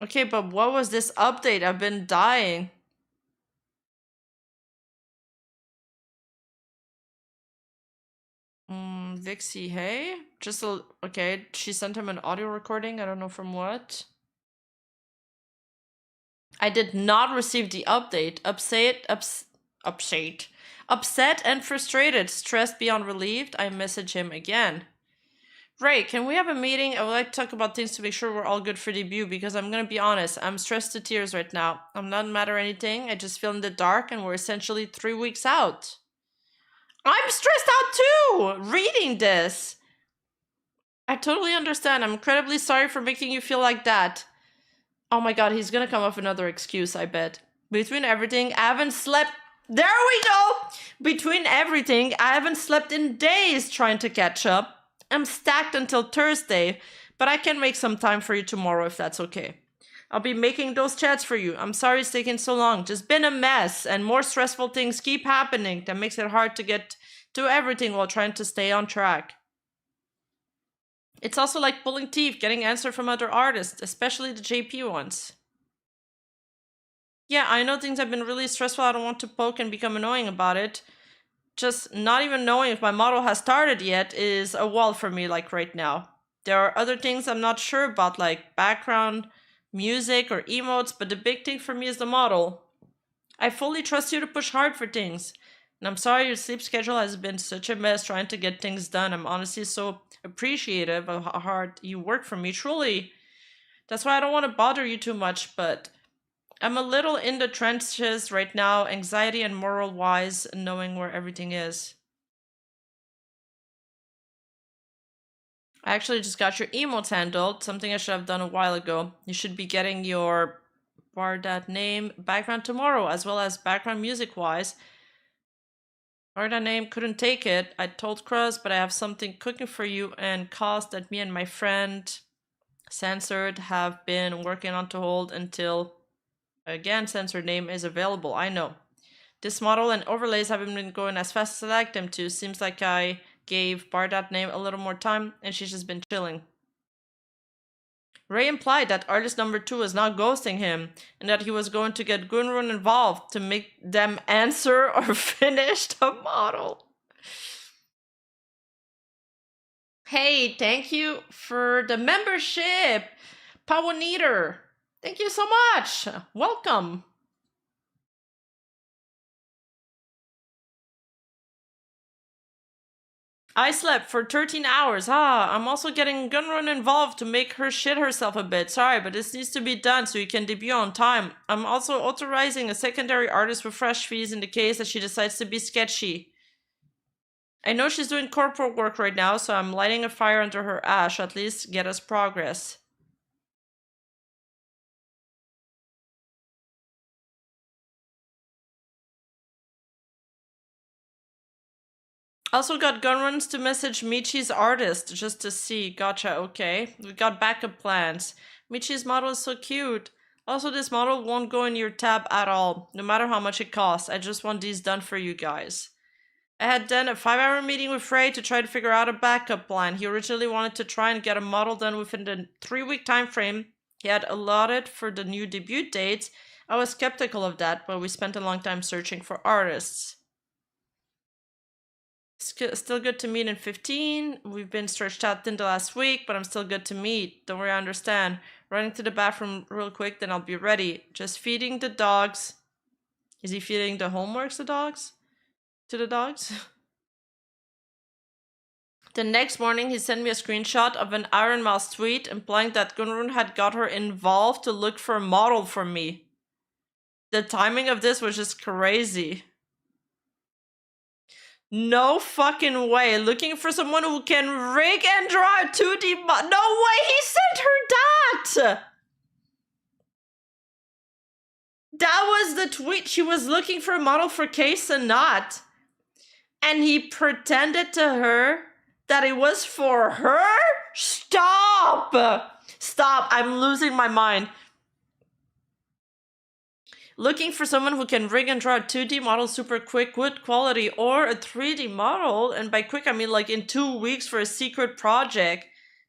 Okay, but what was this update? I've been dying. Vixie, hey? Just a... Okay, she sent him an audio recording. I don't know from what. I did not receive the update. Upset and frustrated. Stressed beyond relieved. I message him again. Ray, can we have a meeting? I would like to talk about things to make sure we're all good for debut, because I'm gonna be honest, I'm stressed to tears right now. I'm not mad or anything, I just feel in the dark and we're essentially 3 weeks out. I'm stressed out too, reading this. I totally understand. I'm incredibly sorry for making you feel like that. Oh my god, he's gonna come up with another excuse, I bet. Between everything, I haven't slept... There we go! Between everything, I haven't slept in days trying to catch up. I'm stacked until Thursday, but I can make some time for you tomorrow if that's okay. I'll be making those chats for you. I'm sorry it's taking so long. Just been a mess, and more stressful things keep happening. That makes it hard to get to everything while trying to stay on track. It's also like pulling teeth, getting answers from other artists, especially the JP ones. Yeah, I know things have been really stressful. I don't want to poke and become annoying about it. Just not even knowing if my model has started yet is a wall for me, like right now. There are other things I'm not sure about, like background, music, or emotes, but the big thing for me is the model. I fully trust you to push hard for things. And I'm sorry your sleep schedule has been such a mess trying to get things done. I'm honestly so appreciative of how hard you work for me, truly. That's why I don't want to bother you too much, but I'm a little in the trenches right now, anxiety and moral-wise, knowing where everything is. I actually just got your emotes handled, something I should have done a while ago. You should be getting your bar.name background tomorrow, as well as background music-wise. Bar.name couldn't take it. I told Cruz, but I have something cooking for you and cost that me and my friend Censored have been working on to hold until... Again, censored name is available, I know. This model and overlays haven't been going as fast as I like them to. Seems like I gave bar.name a little more time and she's just been chilling. Ray implied that artist number 2 was not ghosting him and that he was going to get Gunrun involved to make them answer or finish the model. Hey, thank you for the membership, Pawaniter. Thank you so much. Welcome. I slept for 13 hours. I'm also getting Gunrun involved to make her shit herself a bit. Sorry, but this needs to be done so you can debut on time. I'm also authorizing a secondary artist with fresh fees in the case that she decides to be sketchy. I know she's doing corporate work right now, so I'm lighting a fire under her ash, at least get us progress. Also got Gunruns to message Michi's artist just to see. Gotcha, okay. We got backup plans. Michi's model is so cute. Also, this model won't go in your tab at all, no matter how much it costs. I just want these done for you guys. I had done a 5-hour meeting with Ray to try to figure out a backup plan. He originally wanted to try and get a model done within the 3-week time frame he had allotted for the new debut dates. I was skeptical of that, but we spent a long time searching for artists. Still good to meet in 15. We've been stretched out thin the last week, but I'm still good to meet. Don't worry, I understand. Running to the bathroom real quick, then I'll be ready. Just feeding the dogs. Is he feeding the homeworks to the dogs? The next morning, he sent me a screenshot of an Iron Mouse tweet implying that Gunrun had got her involved to look for a model for me. The timing of this was just crazy. No fucking way. Looking for someone who can rig and draw a 2D No way he sent her that! That was the tweet. She was looking for a model for Case and Not. And he pretended to her that it was for her? Stop! Stop. I'm losing my mind. Looking for someone who can rig and draw a 2D model super quick, good quality, or a 3D model, and by quick I mean like in 2 weeks for a secret project.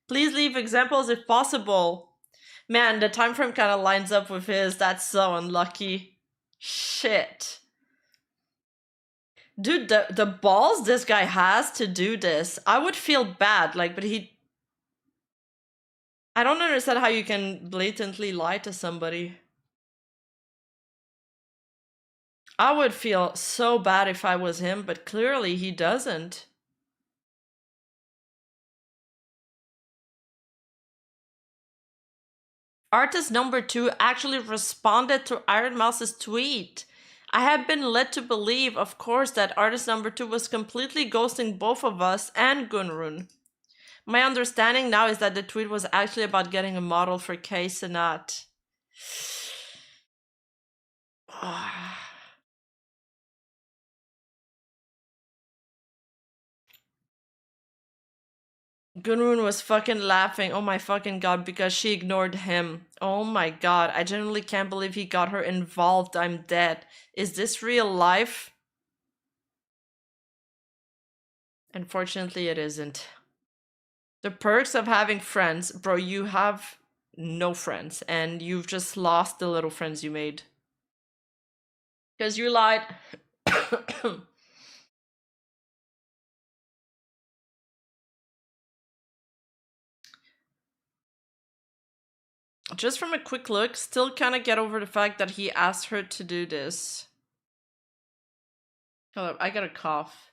Please leave examples if possible. Man, the time frame kind of lines up with his. That's so unlucky. Shit. Dude, the balls this guy has to do this. I would feel bad, like, but he... I don't understand how you can blatantly lie to somebody. I would feel so bad if I was him, but clearly he doesn't. Artist number 2 actually responded to Iron Mouse's tweet. I had been led to believe, of course, that artist number 2 was completely ghosting both of us and Gunrun. My understanding now is that the tweet was actually about getting a model for Kei Sanat. Gunrun was fucking laughing, oh my fucking god, because she ignored him. Oh my god, I genuinely can't believe he got her involved. I'm dead. Is this real life? Unfortunately, it isn't. The perks of having friends. Bro, you have no friends, and you've just lost the little friends you made. Because you lied. Just from a quick look, still kind of get over the fact that he asked her to do this. Hold up, I got a cough.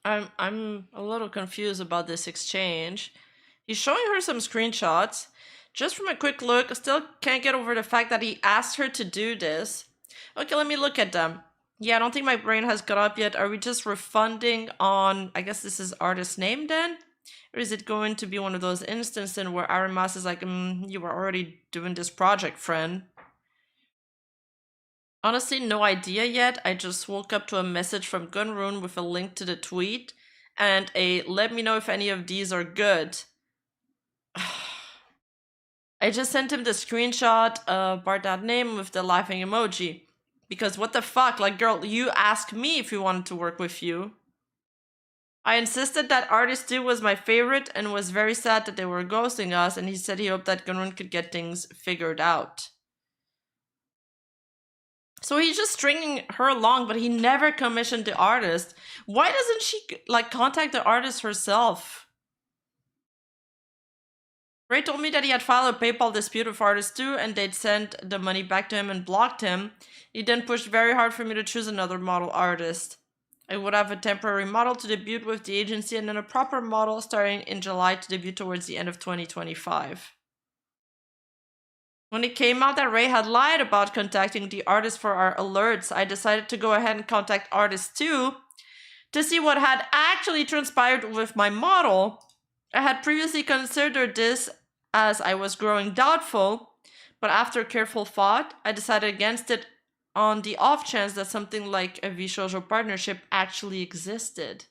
I'm a little confused about this exchange. He's showing her some screenshots. Just from a quick look, still can't get over the fact that he asked her to do this. Okay, let me look at them. Yeah, I don't think my brain has caught up yet. Are we just refunding on, I guess this is artist name then? Or is it going to be one of those instances where Iron Mouse is like, you were already doing this project, friend? Honestly, no idea yet. I just woke up to a message from Gunrun with a link to the tweet and a let me know if any of these are good. I just sent him the screenshot of that name with the laughing emoji. Because what the fuck? Like, girl, you asked me if we wanted to work with you. I insisted that Artist 2 was my favorite and was very sad that they were ghosting us, and he said he hoped that Gunrun could get things figured out. So he's just stringing her along, but he never commissioned the artist. Why doesn't she, like, contact the artist herself? Ray told me that he had filed a PayPal dispute with Artist 2 and they'd sent the money back to him and blocked him. He then pushed very hard for me to choose another model artist. I would have a temporary model to debut with the agency and then a proper model starting in July to debut towards the end of 2025. When it came out that Ray had lied about contacting the artist for our alerts, I decided to go ahead and contact Artist 2 to see what had actually transpired with my model. I had previously considered this as I was growing doubtful, But after careful thought, I decided against it on the off chance that something like a V-Shoujo partnership actually existed.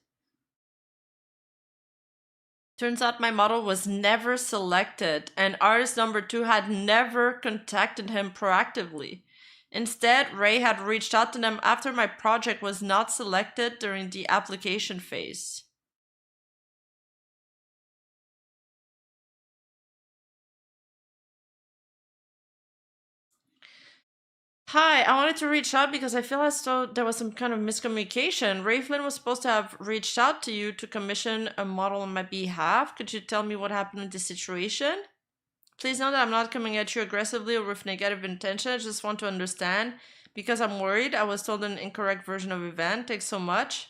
Turns out my model was never selected, and artist number 2 had never contacted him proactively. Instead, Ray had reached out to them after my project was not selected during the application phase. Hi, I wanted to reach out because I feel as though there was some kind of miscommunication. Ray Flynn was supposed to have reached out to you to commission a model on my behalf. Could you tell me what happened in this situation? Please know that I'm not coming at you aggressively or with negative intention. I just want to understand. Because I'm worried, I was told an incorrect version of event. Thanks so much.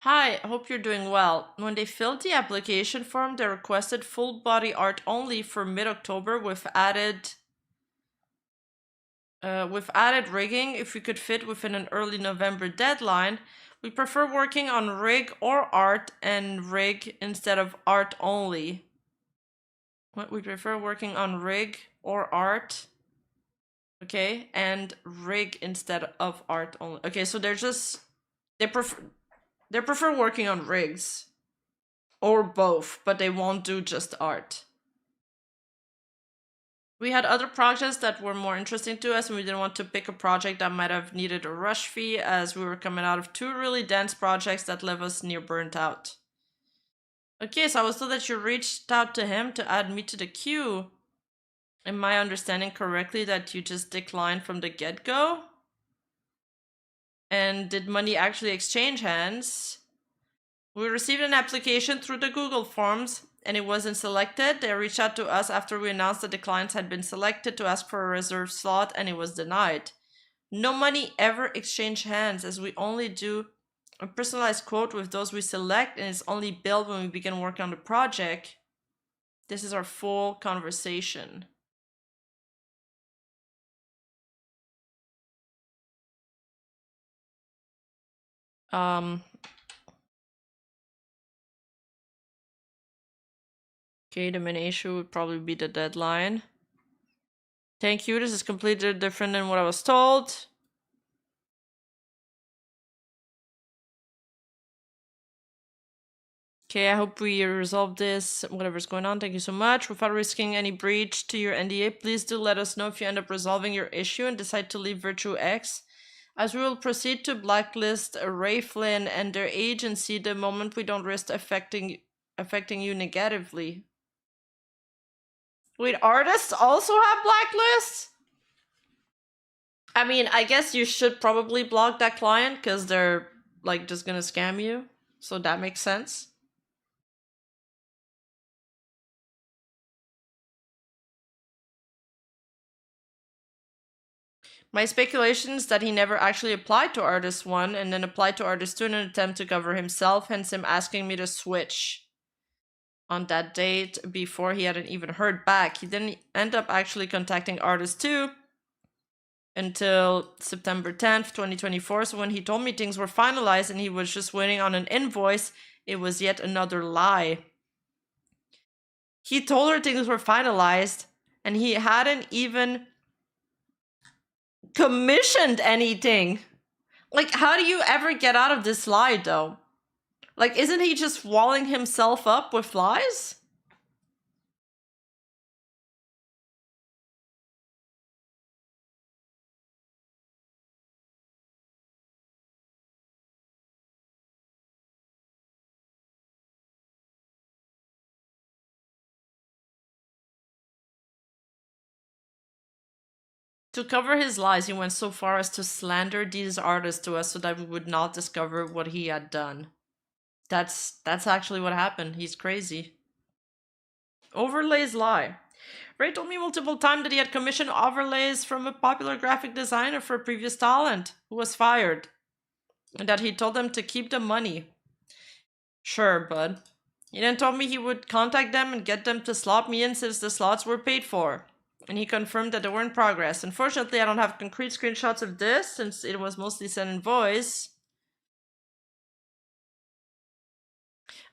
Hi, I hope you're doing well. When they filled the application form, they requested full body art only for mid-October with added rigging if we could fit within an early November deadline. We prefer working on rig or art and rig instead of art only. What we prefer working on rig or art, okay, and rig instead of art only. Okay, so they prefer working on rigs or both, but they won't do just art. We had other projects that were more interesting to us, and we didn't want to pick a project that might have needed a rush fee, as we were coming out of 2 really dense projects that left us near burnt out. Okay, so I was told that you reached out to him to add me to the queue. Am I understanding correctly that you just declined from the get-go? And did money actually exchange hands? We received an application through the Google Forms, and it wasn't selected. They reached out to us after we announced that the clients had been selected to ask for a reserved slot, and it was denied. No money ever exchanged hands, as we only do a personalized quote with those we select, and it's only billed when we begin working on the project. This is our full conversation. Okay, the main issue would probably be the deadline. Thank you, this is completely different than what I was told. Okay, I hope we resolve this, whatever's going on. Thank you so much. Without risking any breach to your NDA, please do let us know if you end up resolving your issue and decide to leave Virtue X, as we will proceed to blacklist Ray Flynn and their agency the moment we don't risk affecting you negatively. Wait, artists also have blacklists? I mean, I guess you should probably block that client because they're like just gonna scam you. So that makes sense. My speculation is that he never actually applied to Artist 1 and then applied to Artist 2 in an attempt to cover himself, hence him asking me to switch on that date before he hadn't even heard back. He didn't end up actually contacting Artist 2 until September 10th, 2024. So when he told me things were finalized and he was just waiting on an invoice, it was yet another lie. He told her things were finalized and he hadn't even commissioned anything. Like, how do you ever get out of this lie, though? Like, isn't he just walling himself up with lies? To cover his lies, he went so far as to slander these artists to us so that we would not discover what he had done. That's actually what happened. He's crazy. Overlays lie. Ray told me multiple times that he had commissioned overlays from a popular graphic designer for a previous talent who was fired, and that he told them to keep the money. Sure, bud. He then told me he would contact them and get them to slot me in since the slots were paid for. And he confirmed that they were in progress. Unfortunately, I don't have concrete screenshots of this since it was mostly sent in voice.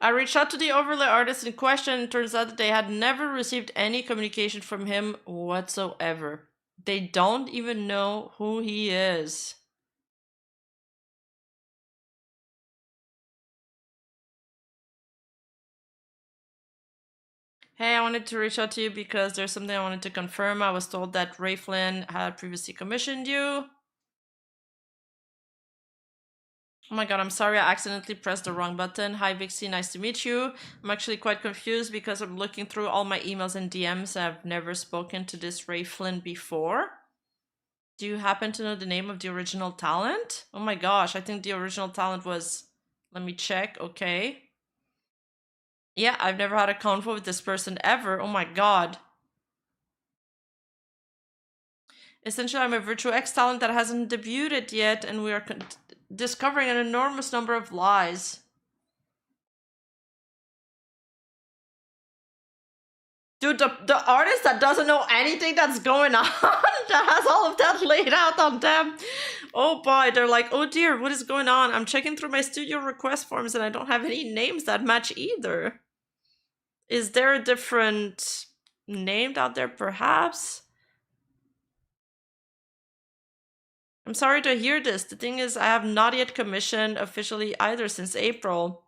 I reached out to the overlay artist in question, and turns out that they had never received any communication from him whatsoever. They don't even know who he is. Hey, I wanted to reach out to you because there's something I wanted to confirm. I was told that Ray Flynn had previously commissioned you. Oh my god, I'm sorry, I accidentally pressed the wrong button. Hi Vixie, nice to meet you. I'm actually quite confused because I'm looking through all my emails and DMs. I've never spoken to this Ray Flynn before. Do you happen to know the name of the original talent? Oh my gosh, I think the original talent was... Let me check, okay. Yeah, I've never had a convo with this person ever. Oh my god. Essentially, I'm a Virtue X talent that hasn't debuted yet, and we are discovering an enormous number of lies. Dude, the artist that doesn't know anything that's going on, that has all of that laid out on them. Oh boy, they're like, oh dear, what is going on? I'm checking through my studio request forms and I don't have any names that match either. Is there a different name out there, perhaps? I'm sorry to hear this. The thing is, I have not yet commissioned officially either since April.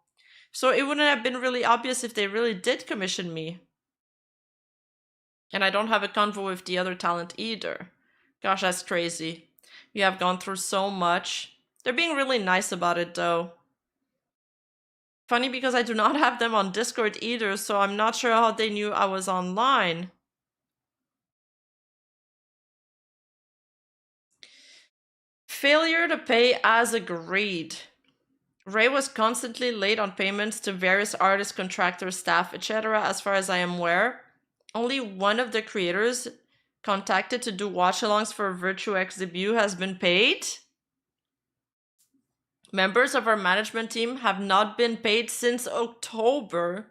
So it wouldn't have been really obvious if they really did commission me. And I don't have a convo with the other talent either. Gosh, that's crazy. You have gone through so much. They're being really nice about it though. Funny because I do not have them on Discord either, so I'm not sure how they knew I was online. Failure to pay as agreed. Ray was constantly late on payments to various artists, contractors, staff, etc. As far as I am aware. Only one of the creators contacted to do watch-alongs for Virtue X debut has been paid. Members of our management team have not been paid since October,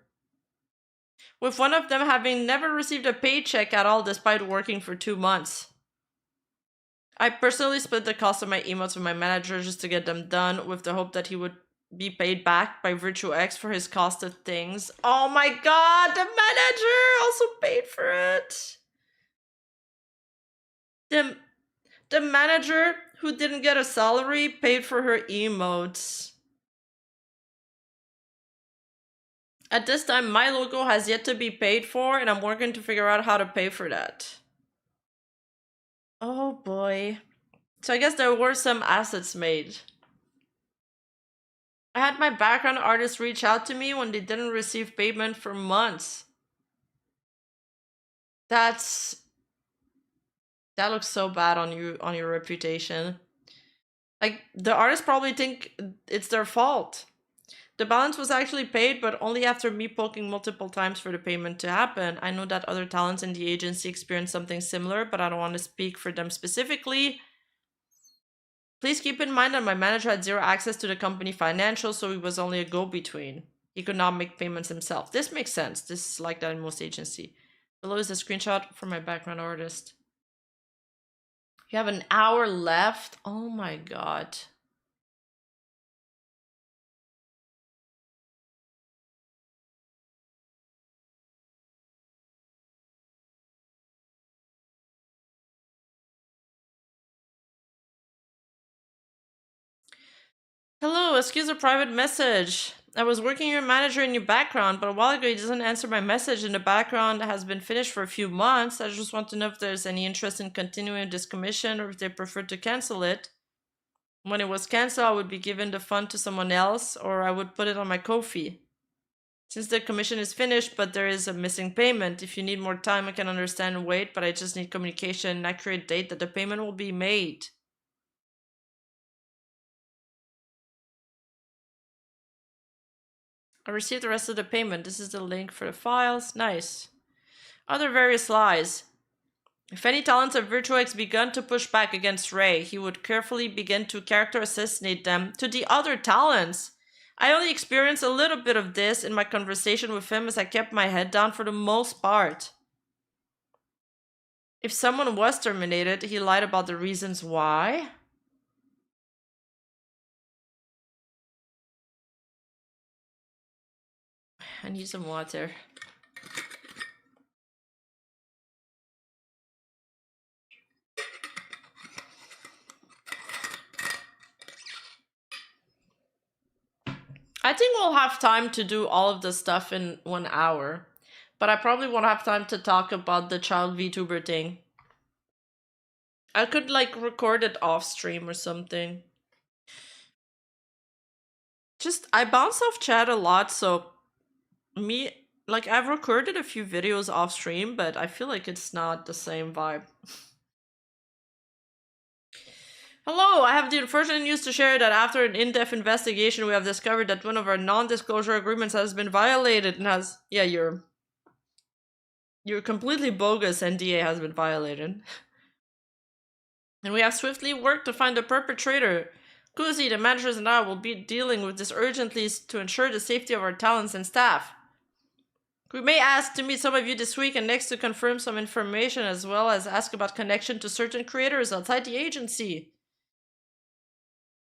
with one of them having never received a paycheck at all despite working for 2 months. I personally split the cost of my emotes with my manager just to get them done, with the hope that he would be paid back by Virtue X for his cost of things. Oh my god, the manager also paid for it. The manager who didn't get a salary paid for her emotes. At this time, my logo has yet to be paid for, and I'm working to figure out how to pay for that. Oh boy. So I guess there were some assets made. I had my background artist reach out to me when they didn't receive payment for months. That looks so bad on you, on your reputation. Like, the artists probably think it's their fault. The balance was actually paid, but only after me poking multiple times for the payment to happen. I know that other talents in the agency experienced something similar, but I don't want to speak for them specifically. Please keep in mind that my manager had zero access to the company financials, so he was only a go-between. He could not make payments himself. This makes sense. This is like that in most agencies. Below is a screenshot from my background artist. You have an hour left? Oh my god. Hello, excuse a private message. I was working your manager in your background, but a while ago he doesn't answer my message and the background has been finished for a few months. I just want to know if there's any interest in continuing this commission or if they prefer to cancel it. When it was canceled, I would be giving the fund to someone else or I would put it on my Ko-fi. Since the commission is finished, but there is a missing payment. If you need more time, I can understand and wait, but I just need communication and accurate date that the payment will be made. I received the rest of the payment. This is the link for the files. Nice. Other various lies. If any talents of Virtue X begun to push back against Ray, he would carefully begin to character assassinate them to the other talents. I only experienced a little bit of this in my conversation with him as I kept my head down for the most part. If someone was terminated, he lied about the reasons why. I need some water. I think we'll have time to do all of the stuff in 1 hour, but I probably won't have time to talk about the child VTuber thing. I could like record it off stream or something. Just, I bounce off chat a lot, so like I've recorded a few videos off stream, but I feel like it's not the same vibe. Hello, I have the unfortunate news to share that after an in-depth investigation, we have discovered that one of our non-disclosure agreements has been violated and has... Yeah, your completely bogus NDA has been violated. And we have swiftly worked to find the perpetrator. Kuzi, the managers, and I will be dealing with this urgently to ensure the safety of our talents and staff. We may ask to meet some of you this week and next to confirm some information, as well as ask about connection to certain creators outside the agency.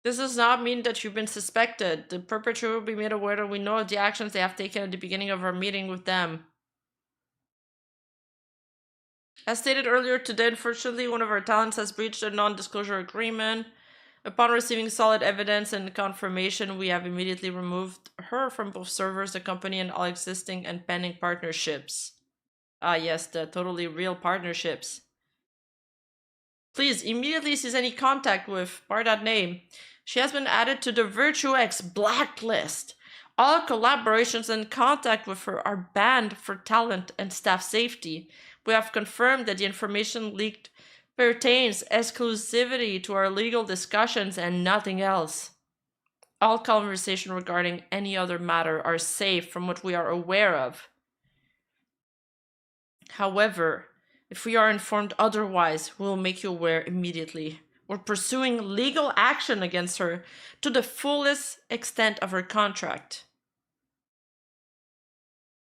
This does not mean that you've been suspected. The perpetrator will be made aware that we know of the actions they have taken at the beginning of our meeting with them. As stated earlier today, unfortunately, one of our talents has breached a non-disclosure agreement. Upon receiving solid evidence and confirmation, we have immediately removed her from both servers, the company, and all existing and pending partnerships. Ah yes, the totally real partnerships. Please immediately cease any contact with, by that name. She has been added to the Virtux blacklist. All collaborations and contact with her are banned for talent and staff safety. We have confirmed that the information leaked pertains exclusively to our legal discussions and nothing else. All conversation regarding any other matter are safe from what we are aware of. However, if we are informed otherwise, we will make you aware immediately. We're pursuing legal action against her to the fullest extent of her contract.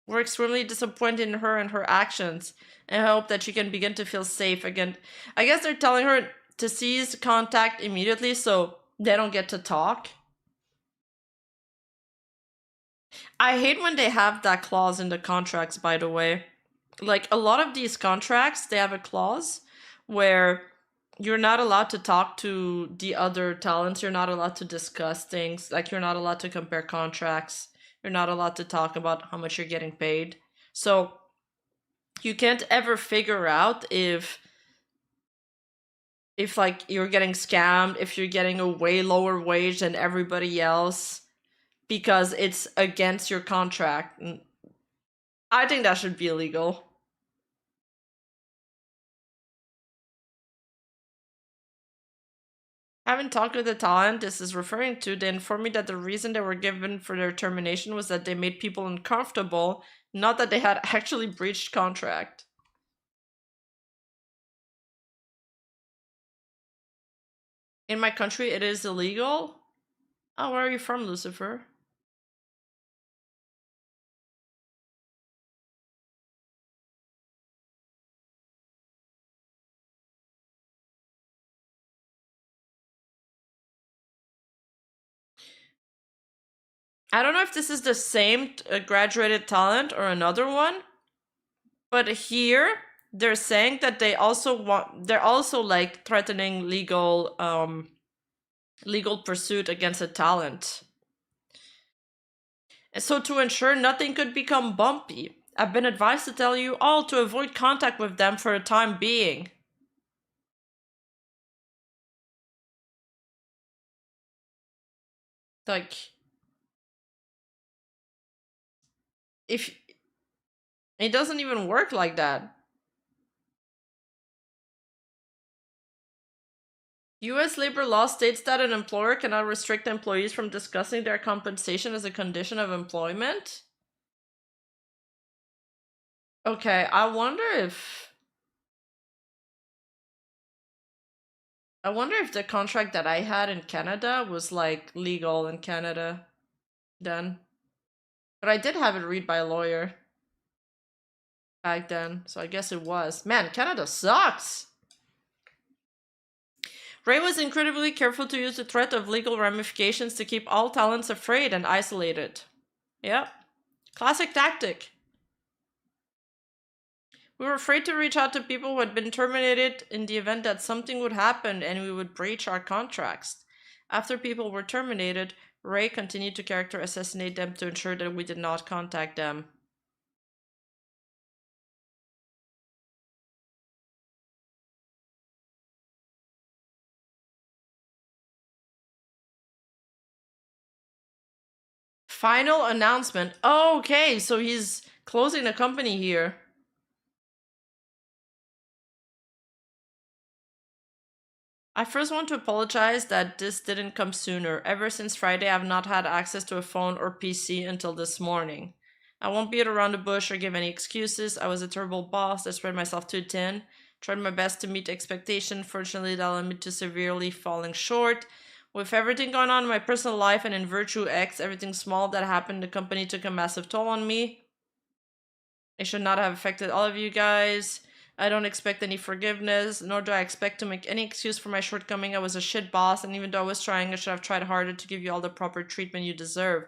We're extremely disappointed in her and her actions, and hope that she can begin to feel safe again. I guess they're telling her to cease contact immediately so they don't get to talk. I hate when they have that clause in the contracts, by the way. Like, a lot of these contracts, they have a clause where you're not allowed to talk to the other talents, you're not allowed to discuss things, like you're not allowed to compare contracts, you're not allowed to talk about how much you're getting paid. So you can't ever figure out if like you're getting scammed, if you're getting a way lower wage than everybody else because it's against your contract. I think that should be illegal. Having talked with the talent this is referring to, they informed me that the reason they were given for their termination was that they made people uncomfortable, not that they had actually breached contract. In my country, it is illegal? Oh, where are you from, Lucifer? I don't know if this is the same graduated talent or another one, but here they're saying that they're also like threatening legal pursuit against a talent. And so to ensure nothing could become bumpy, I've been advised to tell you all to avoid contact with them for a time being. Like, if it doesn't even work like that. US labor law states that an employer cannot restrict employees from discussing their compensation as a condition of employment. Okay, I wonder if the contract that I had in Canada was like legal in Canada then. But I did have it read by a lawyer back then, so I guess it was. Man, Canada sucks! Ray was incredibly careful to use the threat of legal ramifications to keep all talents afraid and isolated. Yep. Classic tactic. We were afraid to reach out to people who had been terminated in the event that something would happen and we would breach our contracts. After people were terminated, Ray continued to character assassinate them to ensure that we did not contact them. Final announcement. Oh, okay, so he's closing the company here. I first want to apologize that this didn't come sooner. Ever since Friday, I've not had access to a phone or PC until this morning. I won't beat around the bush or give any excuses. I was a terrible boss that spread myself too thin. Tried my best to meet expectation. Fortunately, that led me to severely falling short. With everything going on in my personal life and in Virtue X, everything small that happened, the company took a massive toll on me. It should not have affected all of you guys. I don't expect any forgiveness, nor do I expect to make any excuse for my shortcoming. I was a shit boss, and even though I was trying, I should have tried harder to give you all the proper treatment you deserve.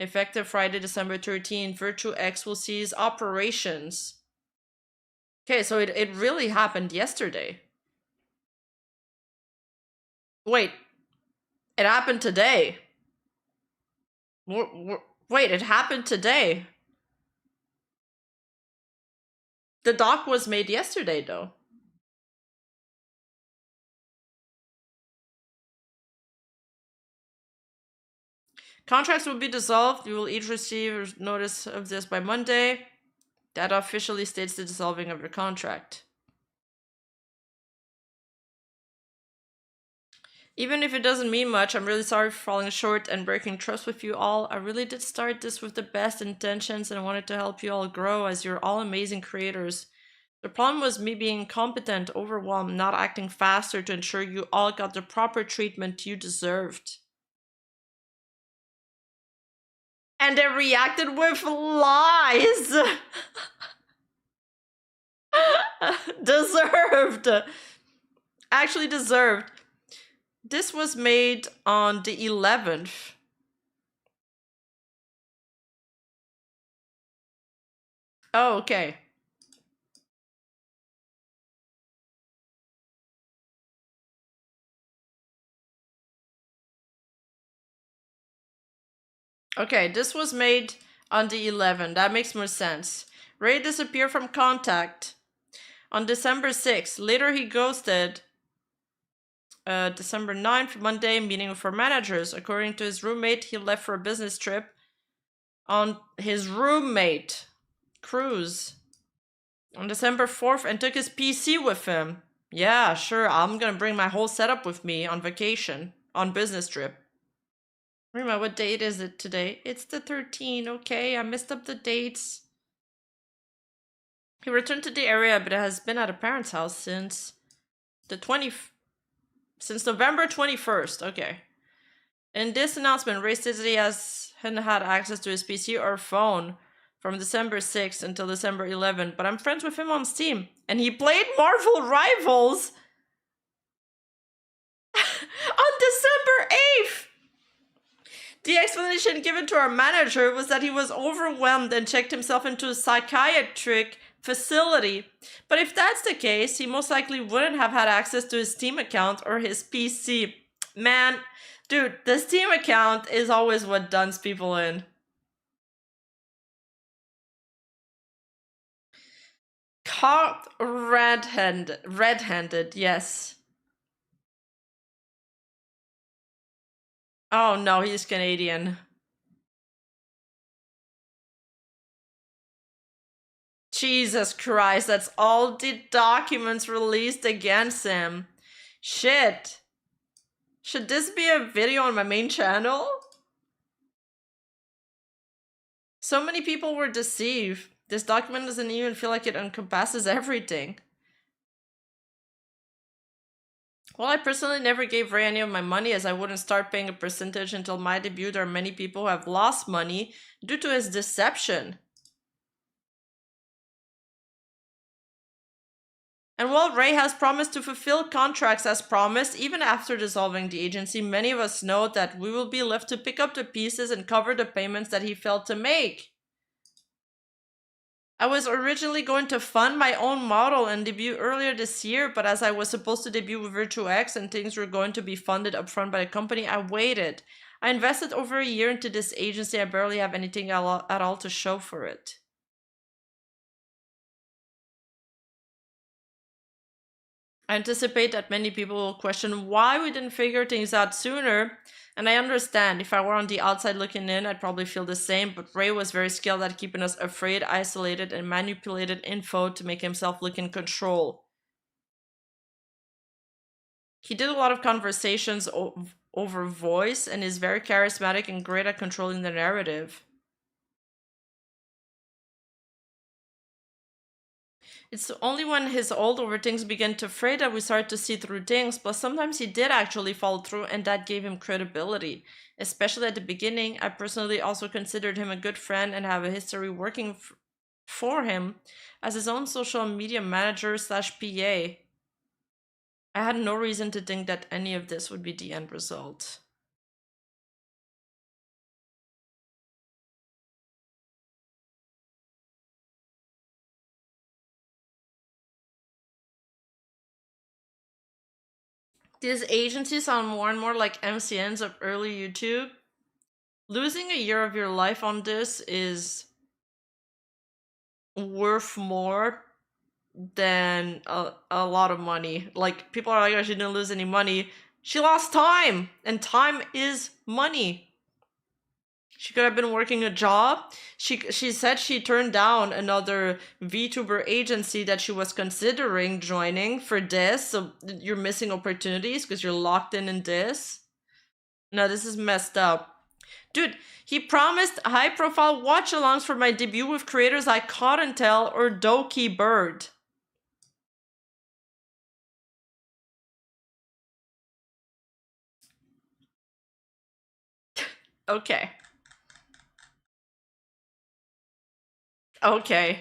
Effective Friday, December 13, Virtue X will cease operations. Okay, so it really happened yesterday. Wait, it happened today. Wait, it happened today. The doc was made yesterday, though. Contracts will be dissolved. You will each receive notice of this by Monday. That officially states the dissolving of your contract. Even if it doesn't mean much, I'm really sorry for falling short and breaking trust with you all. I really did start this with the best intentions and I wanted to help you all grow as you're all amazing creators. The problem was me being incompetent, overwhelmed, not acting faster to ensure you all got the proper treatment you deserved. And they reacted with lies! Deserved! Actually deserved. This was made on the 11th. Oh, okay. Okay, this was made on the 11th. That makes more sense. Ray disappeared from contact on December 6th. Later, he ghosted December 9th, Monday, meeting with our managers. According to his roommate, he left for a business trip on his roommate cruise on December 4th and took his PC with him. Yeah, sure, I'm gonna bring my whole setup with me on vacation, on business trip. Rima, what date is it today? It's the 13th, okay, I messed up the dates. He returned to the area, but has been at a parent's house since the since November 21st, okay. In this announcement, Ray states that he hasn't had access to his PC or phone from December 6th until December 11th, but I'm friends with him on Steam, and he played Marvel Rivals on December 8th! The explanation given to our manager was that he was overwhelmed and checked himself into a psychiatric facility. But if that's the case, he most likely wouldn't have had access to his Steam account or his PC. Man, dude, the Steam account is always what duns people in. Caught red-handed, yes. Oh no, he's Canadian. Jesus Christ, that's all the documents released against him. Shit. Should this be a video on my main channel? So many people were deceived. This document doesn't even feel like it encompasses everything. Well, I personally never gave Ray any of my money as I wouldn't start paying a percentage until my debut. There are many people who have lost money due to his deception. And while Ray has promised to fulfill contracts as promised, even after dissolving the agency, many of us know that we will be left to pick up the pieces and cover the payments that he failed to make. I was originally going to fund my own model and debut earlier this year, but as I was supposed to debut with Virtux VE and things were going to be funded upfront by the company, I waited. I invested over a year into this agency. I barely have anything at all to show for it. I anticipate that many people will question why we didn't figure things out sooner, and I understand. If I were on the outside looking in, I'd probably feel the same, but Ray was very skilled at keeping us afraid, isolated, and manipulated info to make himself look in control. He did a lot of conversations over voice and is very charismatic and great at controlling the narrative. It's only when his old over things began to fray that we started to see through things, but sometimes he did actually follow through and that gave him credibility. Especially at the beginning, I personally also considered him a good friend and have a history working for him as his own social media manager / PA. I had no reason to think that any of this would be the end result. These agencies sound more and more like MCNs of early YouTube. Losing a year of your life on this is worth more than a lot of money. Like, people are like, oh, she didn't lose any money. She lost time, and time is money. She could have been working a job. She said she turned down another VTuber agency that she was considering joining for this. So you're missing opportunities because you're locked in this. No, this is messed up. Dude, he promised high-profile watch-alongs for my debut with creators like Cottontail or Doki Bird. Okay. Okay.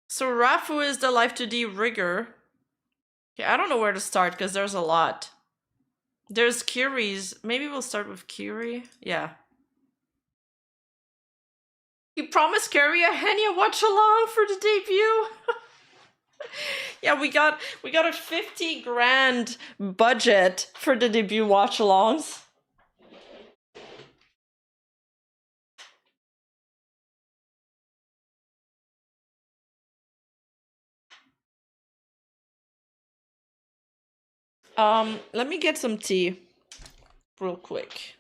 So Rafu is the Life 2D rigger. Okay, I don't know where to start because there's a lot. There's Kiri's. Maybe we'll start with Kiri. Yeah. He promised Kiri a Henya watch along for the debut. Yeah, we got a 50 grand budget for the debut watch alongs. Let me get some tea real quick.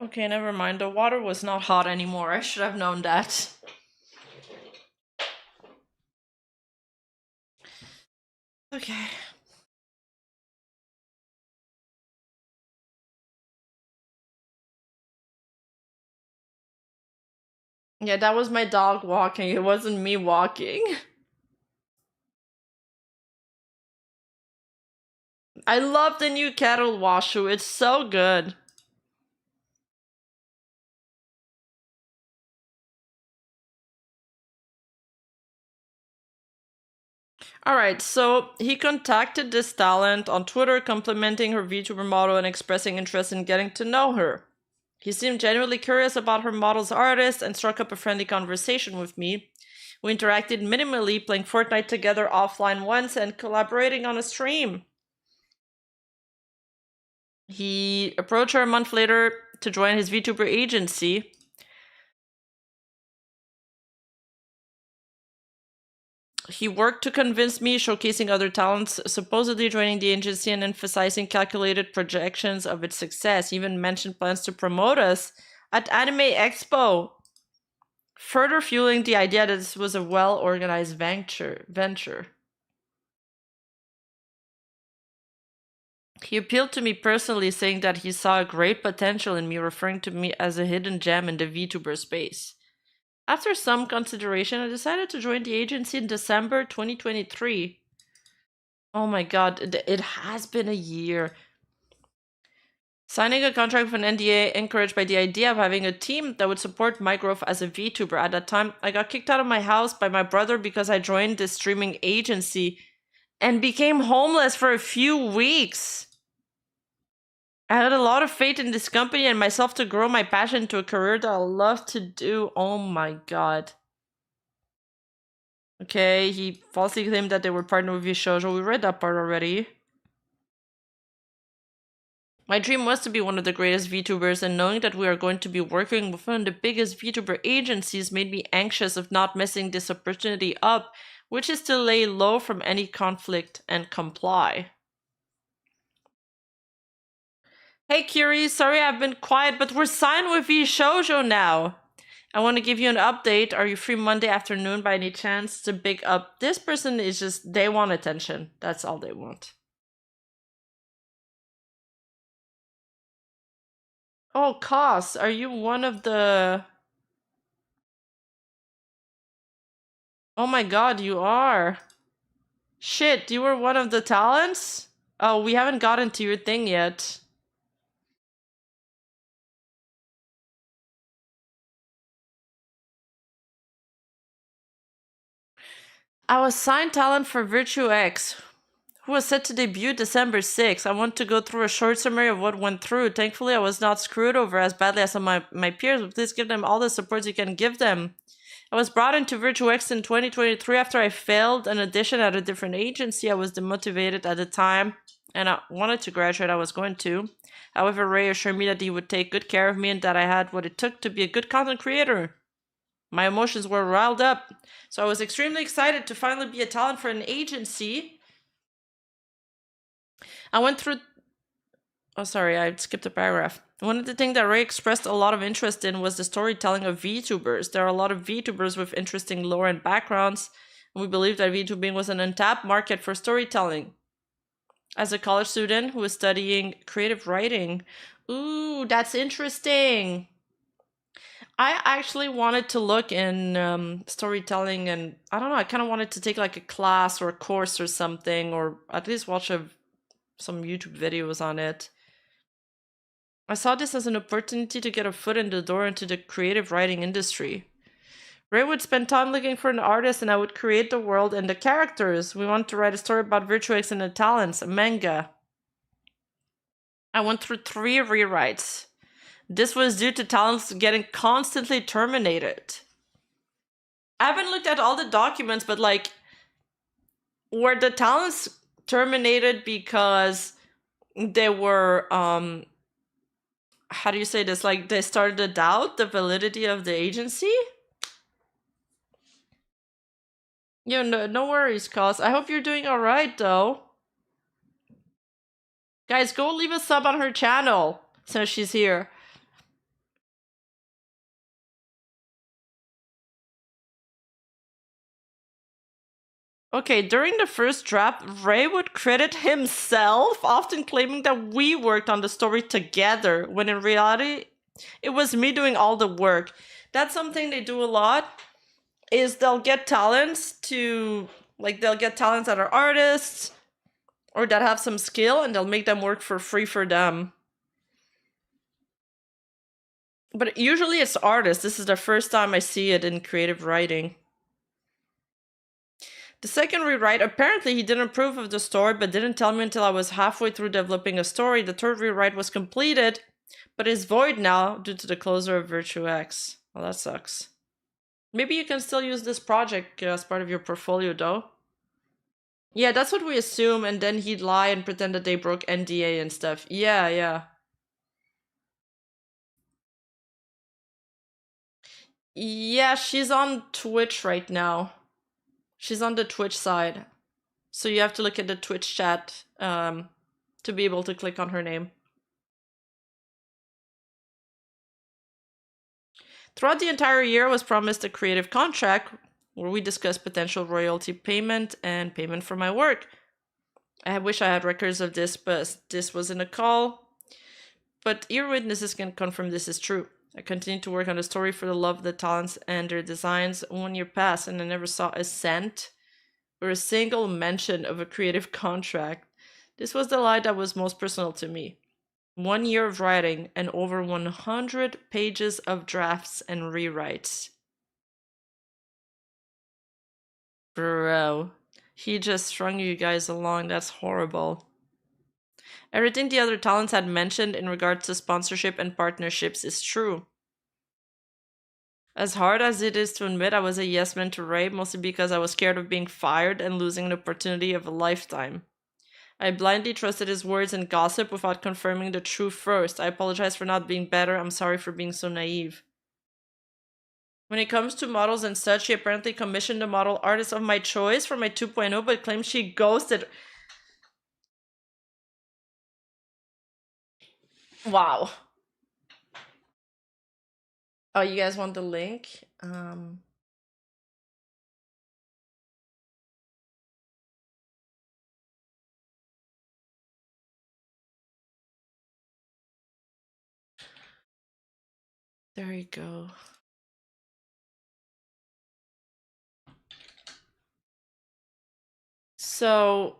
Okay, never mind. The water was not hot anymore. I should have known that. Okay. Yeah, that was my dog walking. It wasn't me walking. I love the new kettle washu. It's so good. Alright, so he contacted this talent on Twitter, complimenting her VTuber model and expressing interest in getting to know her. He seemed genuinely curious about her model's artist and struck up a friendly conversation with me. We interacted minimally, playing Fortnite together offline once and collaborating on a stream. He approached her a month later to join his VTuber agency. He worked to convince me, showcasing other talents, supposedly joining the agency and emphasizing calculated projections of its success. He even mentioned plans to promote us at Anime Expo, further fueling the idea that this was a well-organized venture. He appealed to me personally, saying that he saw a great potential in me, referring to me as a hidden gem in the VTuber space. After some consideration, I decided to join the agency in December 2023. Oh my god, it has been a year. Signing a contract with an NDA, encouraged by the idea of having a team that would support my growth as a VTuber. At that time, I got kicked out of my house by my brother because I joined this streaming agency and became homeless for a few weeks. I had a lot of faith in this company and myself to grow my passion to a career that I love to do. Oh my god. Okay, he falsely claimed that they were partnered with Shoujo. We read that part already. My dream was to be one of the greatest VTubers, and knowing that we are going to be working with one of the biggest VTuber agencies made me anxious of not messing this opportunity up, which is to lay low from any conflict and comply. Hey Kiri, sorry I've been quiet, but we're signed with Shoujo now. I want to give you an update. Are you free Monday afternoon by any chance? To big up. This person is just, they want attention. That's all they want. Oh, Cos, are you one of the... Oh my god, you are. Shit, you were one of the talents? Oh, we haven't gotten to your thing yet. I was signed talent for Virtue X, who was set to debut December 6th. I want to go through a short summary of what went through. Thankfully, I was not screwed over as badly as some of my peers, but please give them all the support you can give them. I was brought into Virtue X in 2023 after I failed an audition at a different agency. I was demotivated at the time, and I wanted to graduate. I was going to. However, Ray assured me that he would take good care of me and that I had what it took to be a good content creator. My emotions were riled up, so I was extremely excited to finally be a talent for an agency. I went through... Oh, sorry, I skipped a paragraph. One of the things that Ray expressed a lot of interest in was the storytelling of VTubers. There are a lot of VTubers with interesting lore and backgrounds, and we believed that VTubing was an untapped market for storytelling. As a college student who was studying creative writing, ooh, that's interesting. I actually wanted to look in storytelling, and I don't know, I kind of wanted to take like a class or a course or something, or at least watch some YouTube videos on it. I saw this as an opportunity to get a foot in the door into the creative writing industry. Ray would spend time looking for an artist, and I would create the world and the characters. We wanted to write a story about Virtue X and the talents, a manga. I went through 3 rewrites. This was due to talents getting constantly terminated. I haven't looked at all the documents, but like, were the talents terminated because they were, how do you say this? Like, they started to doubt the validity of the agency? Yeah, no worries, Cos. I hope you're doing alright, though. Guys, go leave a sub on her channel since she's here. Okay, during the first draft, Ray would credit himself, often claiming that we worked on the story together, when in reality, it was me doing all the work. That's something they do a lot, is they'll get talents to, like, they'll get talents that are artists, or that have some skill, and they'll make them work for free for them. But usually it's artists. This is the first time I see it in creative writing. The second rewrite, apparently he didn't approve of the story, but didn't tell me until I was halfway through developing a story. The third rewrite was completed, but is void now due to the closure of Virtue X. Well, that sucks. Maybe you can still use this project as part of your portfolio, though. Yeah, that's what we assume, and then he'd lie and pretend that they broke NDA and stuff. Yeah, yeah. Yeah, she's on Twitch right now. She's on the Twitch side. So you have to look at the Twitch chat to be able to click on her name. Throughout the entire year, I was promised a creative contract where we discussed potential royalty payment and payment for my work. I wish I had records of this, but this wasn't a call. But ear witnesses can confirm this is true. I continued to work on the story for the love of the talents and their designs. 1 year passed and I never saw a cent or a single mention of a creative contract. This was the lie that was most personal to me. 1 year of writing and over 100 pages of drafts and rewrites. Bro, he just strung you guys along. That's horrible. Everything the other talents had mentioned in regards to sponsorship and partnerships is true. As hard as it is to admit, I was a yes man to Ray, mostly because I was scared of being fired and losing an opportunity of a lifetime. I blindly trusted his words and gossip without confirming the truth first. I apologize for not being better. I'm sorry for being so naive. When it comes to models and such, she apparently commissioned a model artist of my choice for my 2.0, but claims she ghosted. Wow. Oh, you guys want the link? There you go. So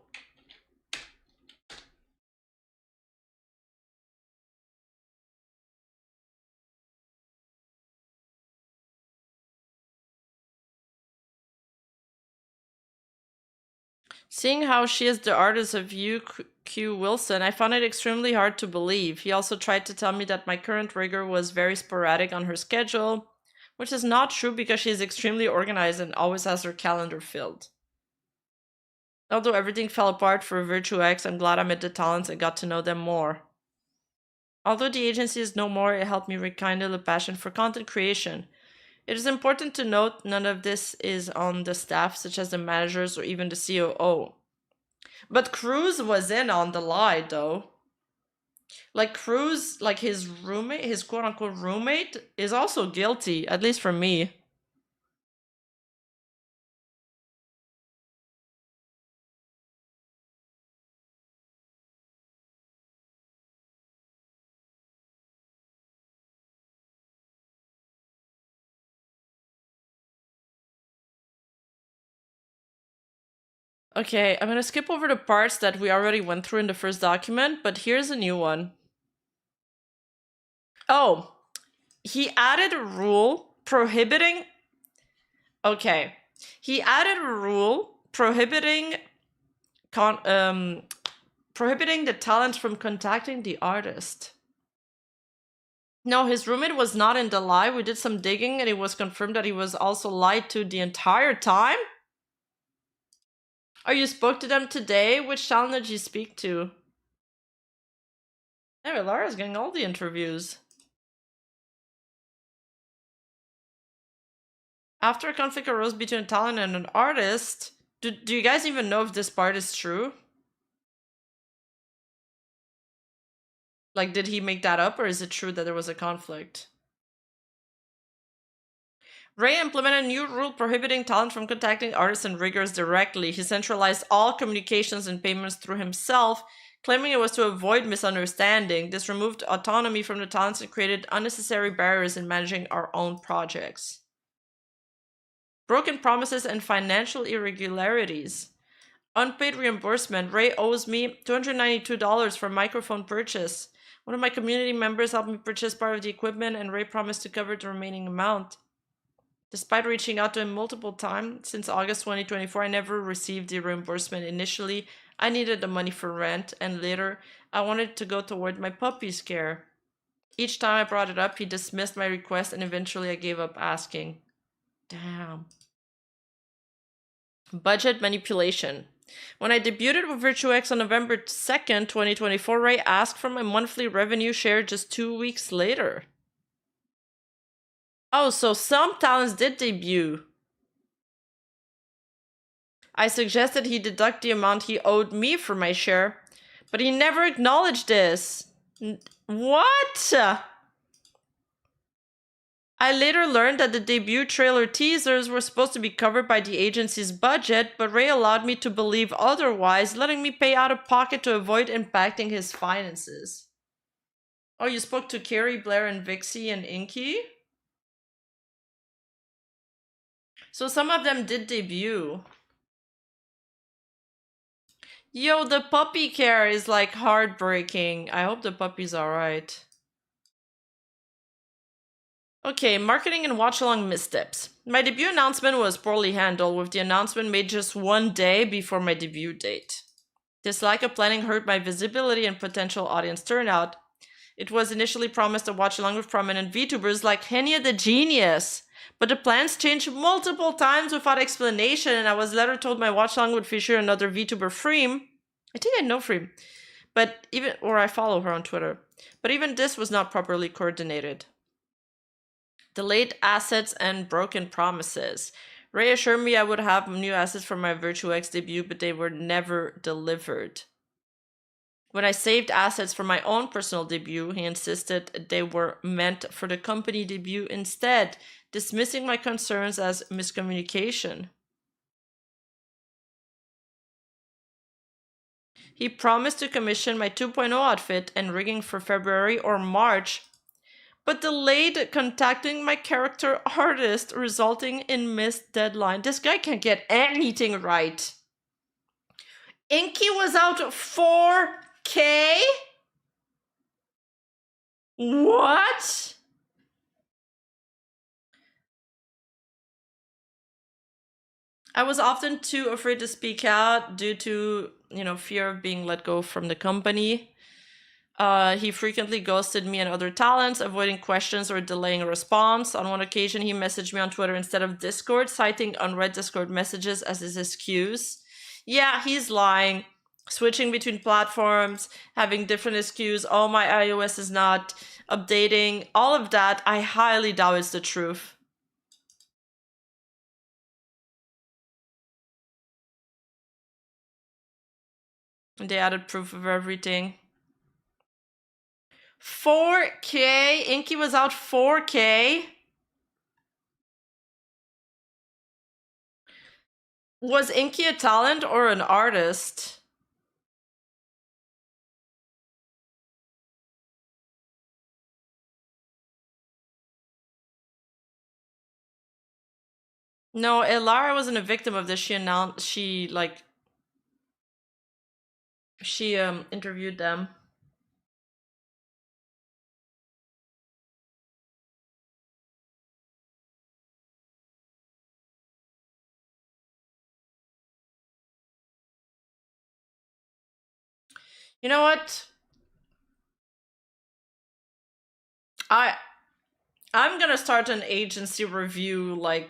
seeing how she is the artist of U.Q. Wilson, I found it extremely hard to believe. He also tried to tell me that my current rigor was very sporadic on her schedule, which is not true because she is extremely organized and always has her calendar filled. Although everything fell apart for Virtue X, I'm glad I met the talents and got to know them more. Although the agency is no more, it helped me rekindle a passion for content creation. It is important to note none of this is on the staff, such as the managers or even the COO. But Cruz was in on the lie, though. Like, Cruz, like his roommate, his quote-unquote roommate, is also guilty, at least for me. Okay, I'm gonna skip over the parts that we already went through in the first document, but here's a new one. Oh, he added a rule prohibiting... Okay, he added a rule prohibiting prohibiting the talent from contacting the artist. No, his roommate was not in the lie. We did some digging and it was confirmed that he was also lied to the entire time. Oh, you spoke to them today? Which talent did you speak to? Anyway, Laura's getting all the interviews. After a conflict arose between a talent and an artist, do you guys even know if this part is true? Like, did he make that up or is it true that there was a conflict? Ray implemented a new rule prohibiting talent from contacting artists and riggers directly. He centralized all communications and payments through himself, claiming it was to avoid misunderstanding. This removed autonomy from the talents and created unnecessary barriers in managing our own projects. Broken promises and financial irregularities. Unpaid reimbursement. Ray owes me $292 for microphone purchase. One of my community members helped me purchase part of the equipment and Ray promised to cover the remaining amount. Despite reaching out to him multiple times since August 2024, I never received the reimbursement. Initially, I needed the money for rent, and later, I wanted to go toward my puppy's care. Each time I brought it up, he dismissed my request, and eventually I gave up asking. Damn. Budget manipulation. When I debuted with Virtue X on November 2nd, 2024, Ray asked for my monthly revenue share just 2 weeks later. Oh, so some talents did debut. I suggested he deduct the amount he owed me for my share, but he never acknowledged this. What? I later learned that the debut trailer teasers were supposed to be covered by the agency's budget, but Ray allowed me to believe otherwise, letting me pay out of pocket to avoid impacting his finances. Oh, you spoke to Carrie, Blair, and Vixie and Inky? So some of them did debut. Yo, the puppy care is like heartbreaking. I hope the puppy's alright. Okay, marketing and watch-along missteps. My debut announcement was poorly handled, with the announcement made just one day before my debut date. This lack of planning hurt my visibility and potential audience turnout. It was initially promised a watch-along with prominent VTubers like Henia the Genius, but the plans changed multiple times without explanation, and I was later told my watch-along would feature another VTuber, Freem. I think I know Freem, or I follow her on Twitter. But even this was not properly coordinated. Delayed assets and broken promises. Ray assured me I would have new assets for my Virtux debut, but they were never delivered. When I saved assets for my own personal debut, he insisted they were meant for the company debut instead, dismissing my concerns as miscommunication. He promised to commission my 2.0 outfit and rigging for February or March, but delayed contacting my character artist, resulting in missed deadline. This guy can't get anything right. Inky was out 4K? What? I was often too afraid to speak out due to, fear of being let go from the company. He frequently ghosted me and other talents, avoiding questions or delaying a response. On one occasion, he messaged me on Twitter instead of Discord, citing unread Discord messages as his excuse. Yeah, he's lying. Switching between platforms, having different excuses. Oh, my iOS is not updating. All of that, I highly doubt it's the truth. And they added proof of everything. 4K? Inky was out 4K? Was Inky a talent or an artist? No, Elara wasn't a victim of this. She interviewed them. You know what? I'm gonna start an agency review, like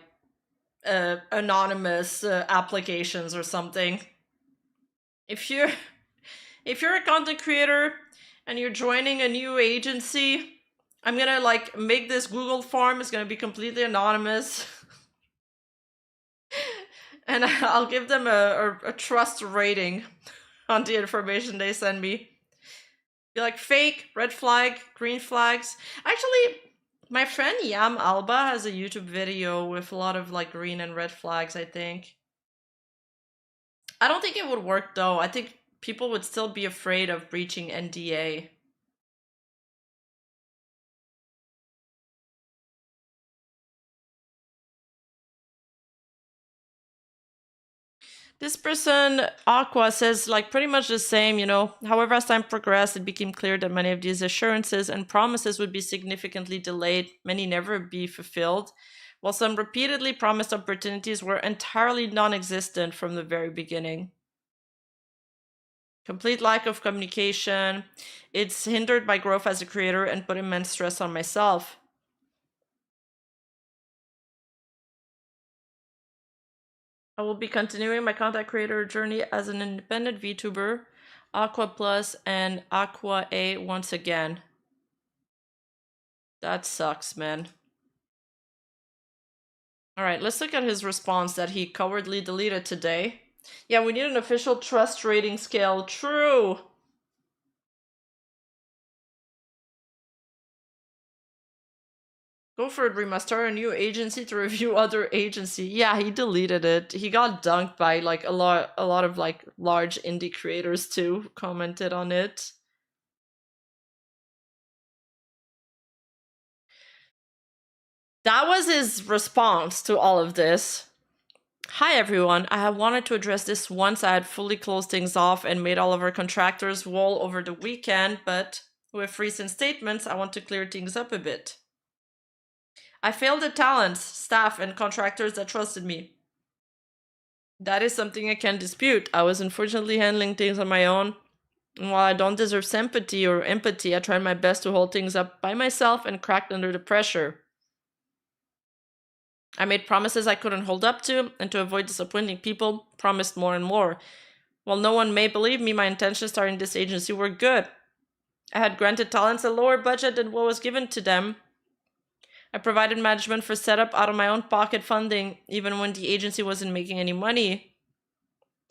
anonymous applications or something. If you're a content creator and you're joining a new agency, I'm gonna make this Google form. It's gonna be completely anonymous. And I'll give them a trust rating on the information they send me. Be like, fake, red flag, green flags. Actually, my friend Yam Alba has a YouTube video with a lot of green and red flags, I think. I don't think it would work though. I think people would still be afraid of breaching NDA. This person, Aqua, says pretty much the same, However, as time progressed, it became clear that many of these assurances and promises would be significantly delayed, many never be fulfilled, while some repeatedly promised opportunities were entirely non-existent from the very beginning. Complete lack of communication. It's hindered my growth as a creator and put immense stress on myself. I will be continuing my content creator journey as an independent VTuber, Aqua Plus and Aqua A once again. That sucks, man. Alright, let's look at his response that he cowardly deleted today. Yeah, we need an official trust rating scale. True! Go for it, Rima. Start a new agency to review other agency. Yeah, he deleted it. He got dunked by like a lot of like large indie creators too, commented on it. That was his response to all of this. Hi everyone, I have wanted to address this once I had fully closed things off and made all of our contractors wall over the weekend, but with recent statements, I want to clear things up a bit. I failed the talents, staff, and contractors that trusted me. That is something I can't dispute. I was unfortunately handling things on my own. And while I don't deserve sympathy or empathy, I tried my best to hold things up by myself and cracked under the pressure. I made promises I couldn't hold up to, and to avoid disappointing people, promised more and more. While no one may believe me, my intentions starting this agency were good. I had granted talents a lower budget than what was given to them. I provided management for setup out of my own pocket funding, even when the agency wasn't making any money.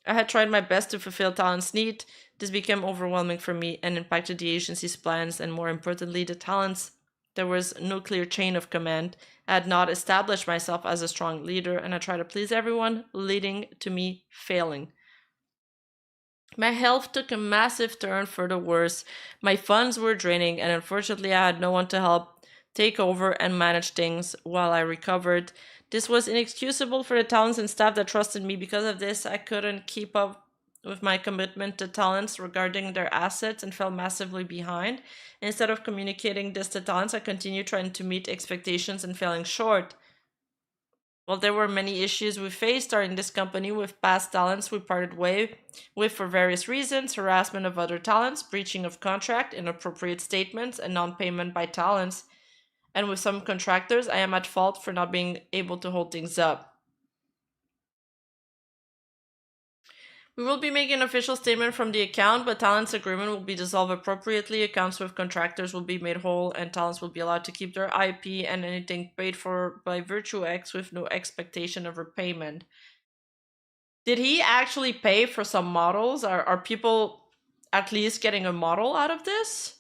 I had tried my best to fulfill talent's need. This became overwhelming for me and impacted the agency's plans, and more importantly, the talents. There was no clear chain of command. I had not established myself as a strong leader, and I tried to please everyone, leading to me failing. My health took a massive turn for the worse. My funds were draining, and unfortunately, I had no one to help take over and manage things while I recovered. This was inexcusable for the talents and staff that trusted me. Because of this, I couldn't keep up with my commitment to talents regarding their assets and fell massively behind. Instead of communicating this to talents, I continued trying to meet expectations and falling short. While there were many issues we faced starting this company with past talents we parted way with for various reasons: harassment of other talents, breaching of contract, inappropriate statements, and non-payment by talents. And with some contractors, I am at fault for not being able to hold things up. We will be making an official statement from the account, but talents agreement will be dissolved appropriately. Accounts with contractors will be made whole, and talents will be allowed to keep their IP and anything paid for by Virtue X with no expectation of repayment. Did he actually pay for some models? Are people at least getting a model out of this?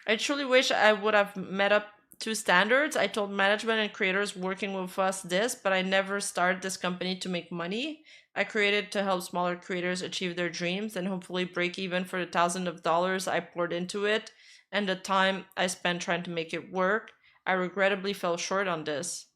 I truly wish I would have met up to standards. I told management and creators working with us this, but I never started this company to make money. I created to help smaller creators achieve their dreams and hopefully break even for the thousands of dollars I poured into it and the time I spent trying to make it work. I regrettably fell short on this.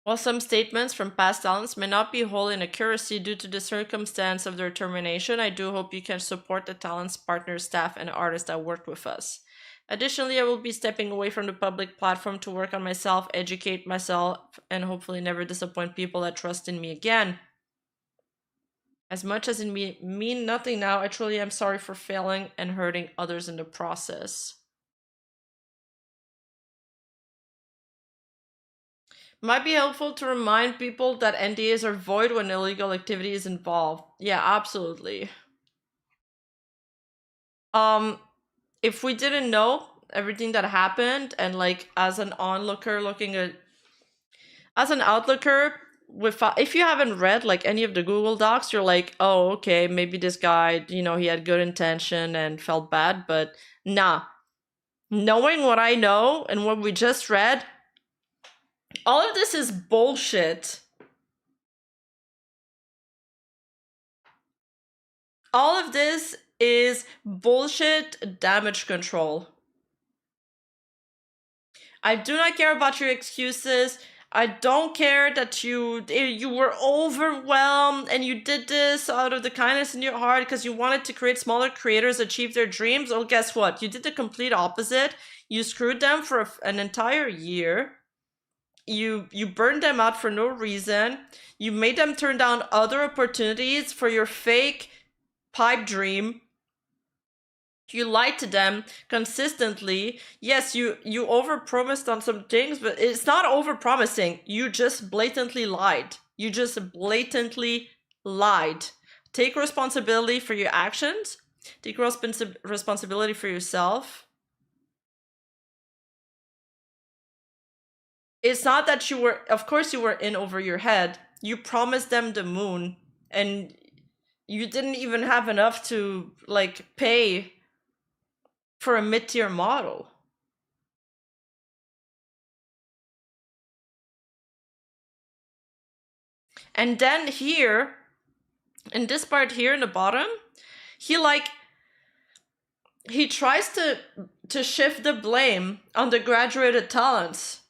While some statements from past talents may not be whole in accuracy due to the circumstance of their termination, I do hope you can support the talents, partners, staff, and artists that work with us. Additionally, I will be stepping away from the public platform to work on myself, educate myself, and hopefully never disappoint people that trust in me again. As much as it mean nothing now, I truly am sorry for failing and hurting others in the process. Might be helpful to remind people that NDAs are void when illegal activity is involved. Yeah, absolutely. If we didn't know everything that happened, and like as an onlooker looking at, as an outlooker, if you haven't read like any of the Google Docs, you're like, oh, okay, maybe this guy, you know, he had good intention and felt bad, but nah. Knowing what I know and what we just read, all of this is bullshit. All of this is bullshit damage control. I do not care about your excuses. I don't care that you were overwhelmed and you did this out of the kindness in your heart because you wanted to create smaller creators achieve their dreams. Well, guess what? You did the complete opposite. You screwed them for an entire year. You burned them out for no reason. You made them turn down other opportunities for your fake pipe dream. You lied to them consistently. Yes, you overpromised on some things, but it's not overpromising. You just blatantly lied. You just blatantly lied. Take responsibility for your actions. Take responsibility for yourself. It's not that you were, of course you were in over your head. You promised them the moon and you didn't even have enough to like pay for a mid-tier model. And then here, in this part here in the bottom, he tries to shift the blame on the graduated talents,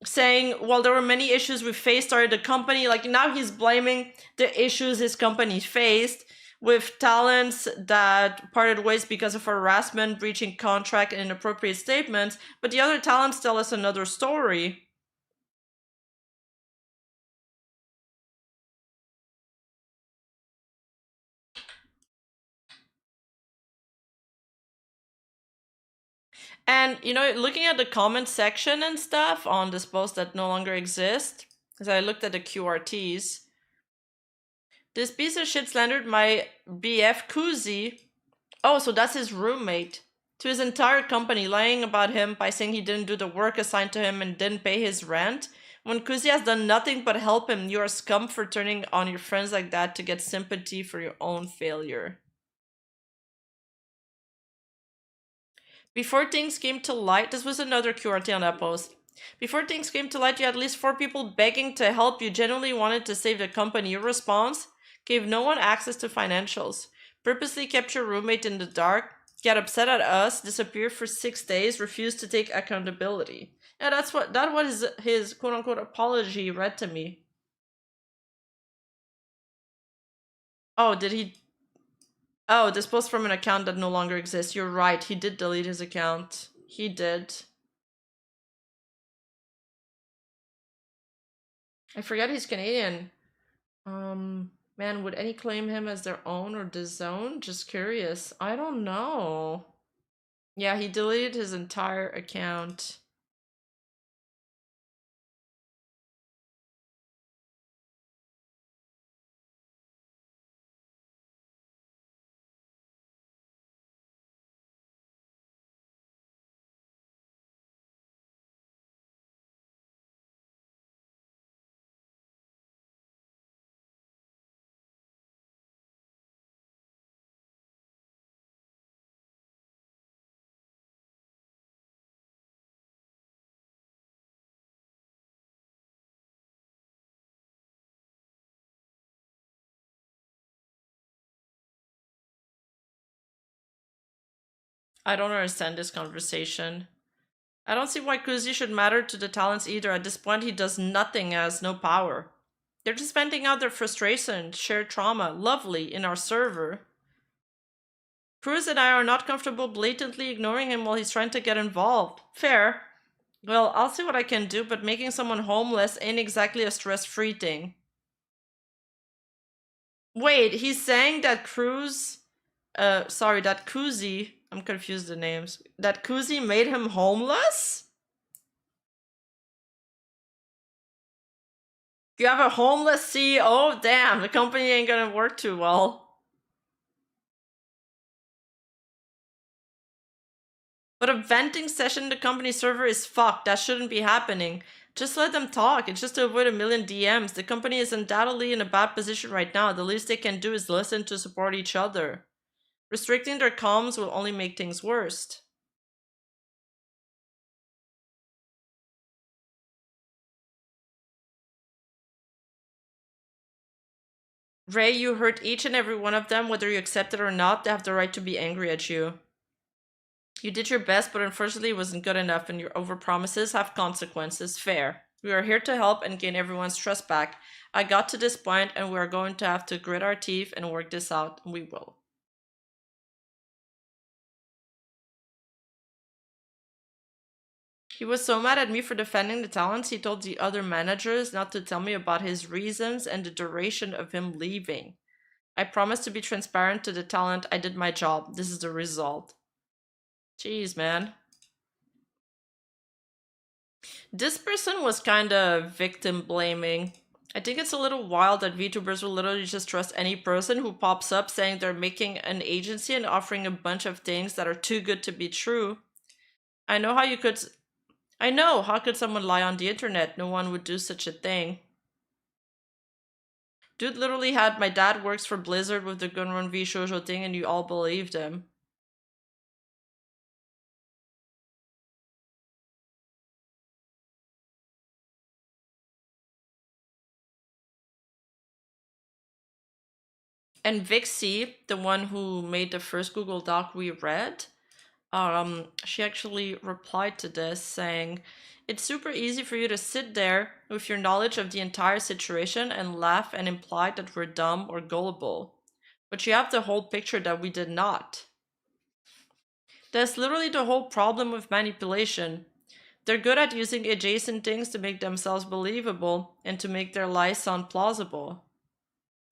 saying, well, there were many issues we faced started the company. Like, now he's blaming the issues his company faced with talents that parted ways because of harassment, breaching contract, and inappropriate statements, but the other talents tell us another story. And, you know, looking at the comment section and stuff on this post that no longer exists, because I looked at the QRTs, this piece of shit slandered my BF Kuzi. Oh, so that's his roommate. To his entire company, lying about him by saying he didn't do the work assigned to him and didn't pay his rent. When Kuzi has done nothing but help him, you're a scum for turning on your friends like that to get sympathy for your own failure. Before things came to light, this was another QRT on that post. Before things came to light, you had at least 4 people begging to help. You genuinely wanted to save the company. Your response gave no one access to financials. Purposely kept your roommate in the dark, got upset at us, disappeared for 6 days, refused to take accountability. Yeah, that was his quote-unquote apology read to me. Oh, did he? Oh, this post from an account that no longer exists. You're right, he did delete his account. He did. I forget he's Canadian. Man, would any claim him as their own or DAZN? Just curious. I don't know. Yeah, he deleted his entire account. I don't understand this conversation. I don't see why Kuzi should matter to the talents either. At this point, he does nothing, has no power. They're just venting out their frustration, shared trauma, lovely, in our server. Cruz and I are not comfortable blatantly ignoring him while he's trying to get involved. Fair. Well, I'll see what I can do, but making someone homeless ain't exactly a stress-free thing. Wait, he's saying that that Kuzi, I'm confused the names, that Kuzi made him homeless? You have a homeless CEO? Damn, the company ain't gonna work too well. But a venting session in the company server is fucked. That shouldn't be happening. Just let them talk. It's just to avoid a million DMs. The company is undoubtedly in a bad position right now. The least they can do is listen to support each other. Restricting their comms will only make things worse. Ray, you hurt each and every one of them, whether you accept it or not. They have the right to be angry at you. You did your best, but unfortunately it wasn't good enough, and your overpromises have consequences. Fair. We are here to help and gain everyone's trust back. I got to this point, and we are going to have to grit our teeth and work this out, and we will. He was so mad at me for defending the talents, he told the other managers not to tell me about his reasons and the duration of him leaving. I promised to be transparent to the talent. I did my job. This is the result. Jeez, man. This person was kind of victim blaming. I think it's a little wild that VTubers will literally just trust any person who pops up saying they're making an agency and offering a bunch of things that are too good to be true. I know, how could someone lie on the internet? No one would do such a thing. Dude literally had my dad works for Blizzard with the Gunrun V Shoujo thing and you all believed him. And Vixie, the one who made the first Google Doc we read, she actually replied to this saying, "It's super easy for you to sit there with your knowledge of the entire situation and laugh and imply that we're dumb or gullible. But you have the whole picture that we did not. That's literally the whole problem with manipulation. They're good at using adjacent things to make themselves believable and to make their lies sound plausible.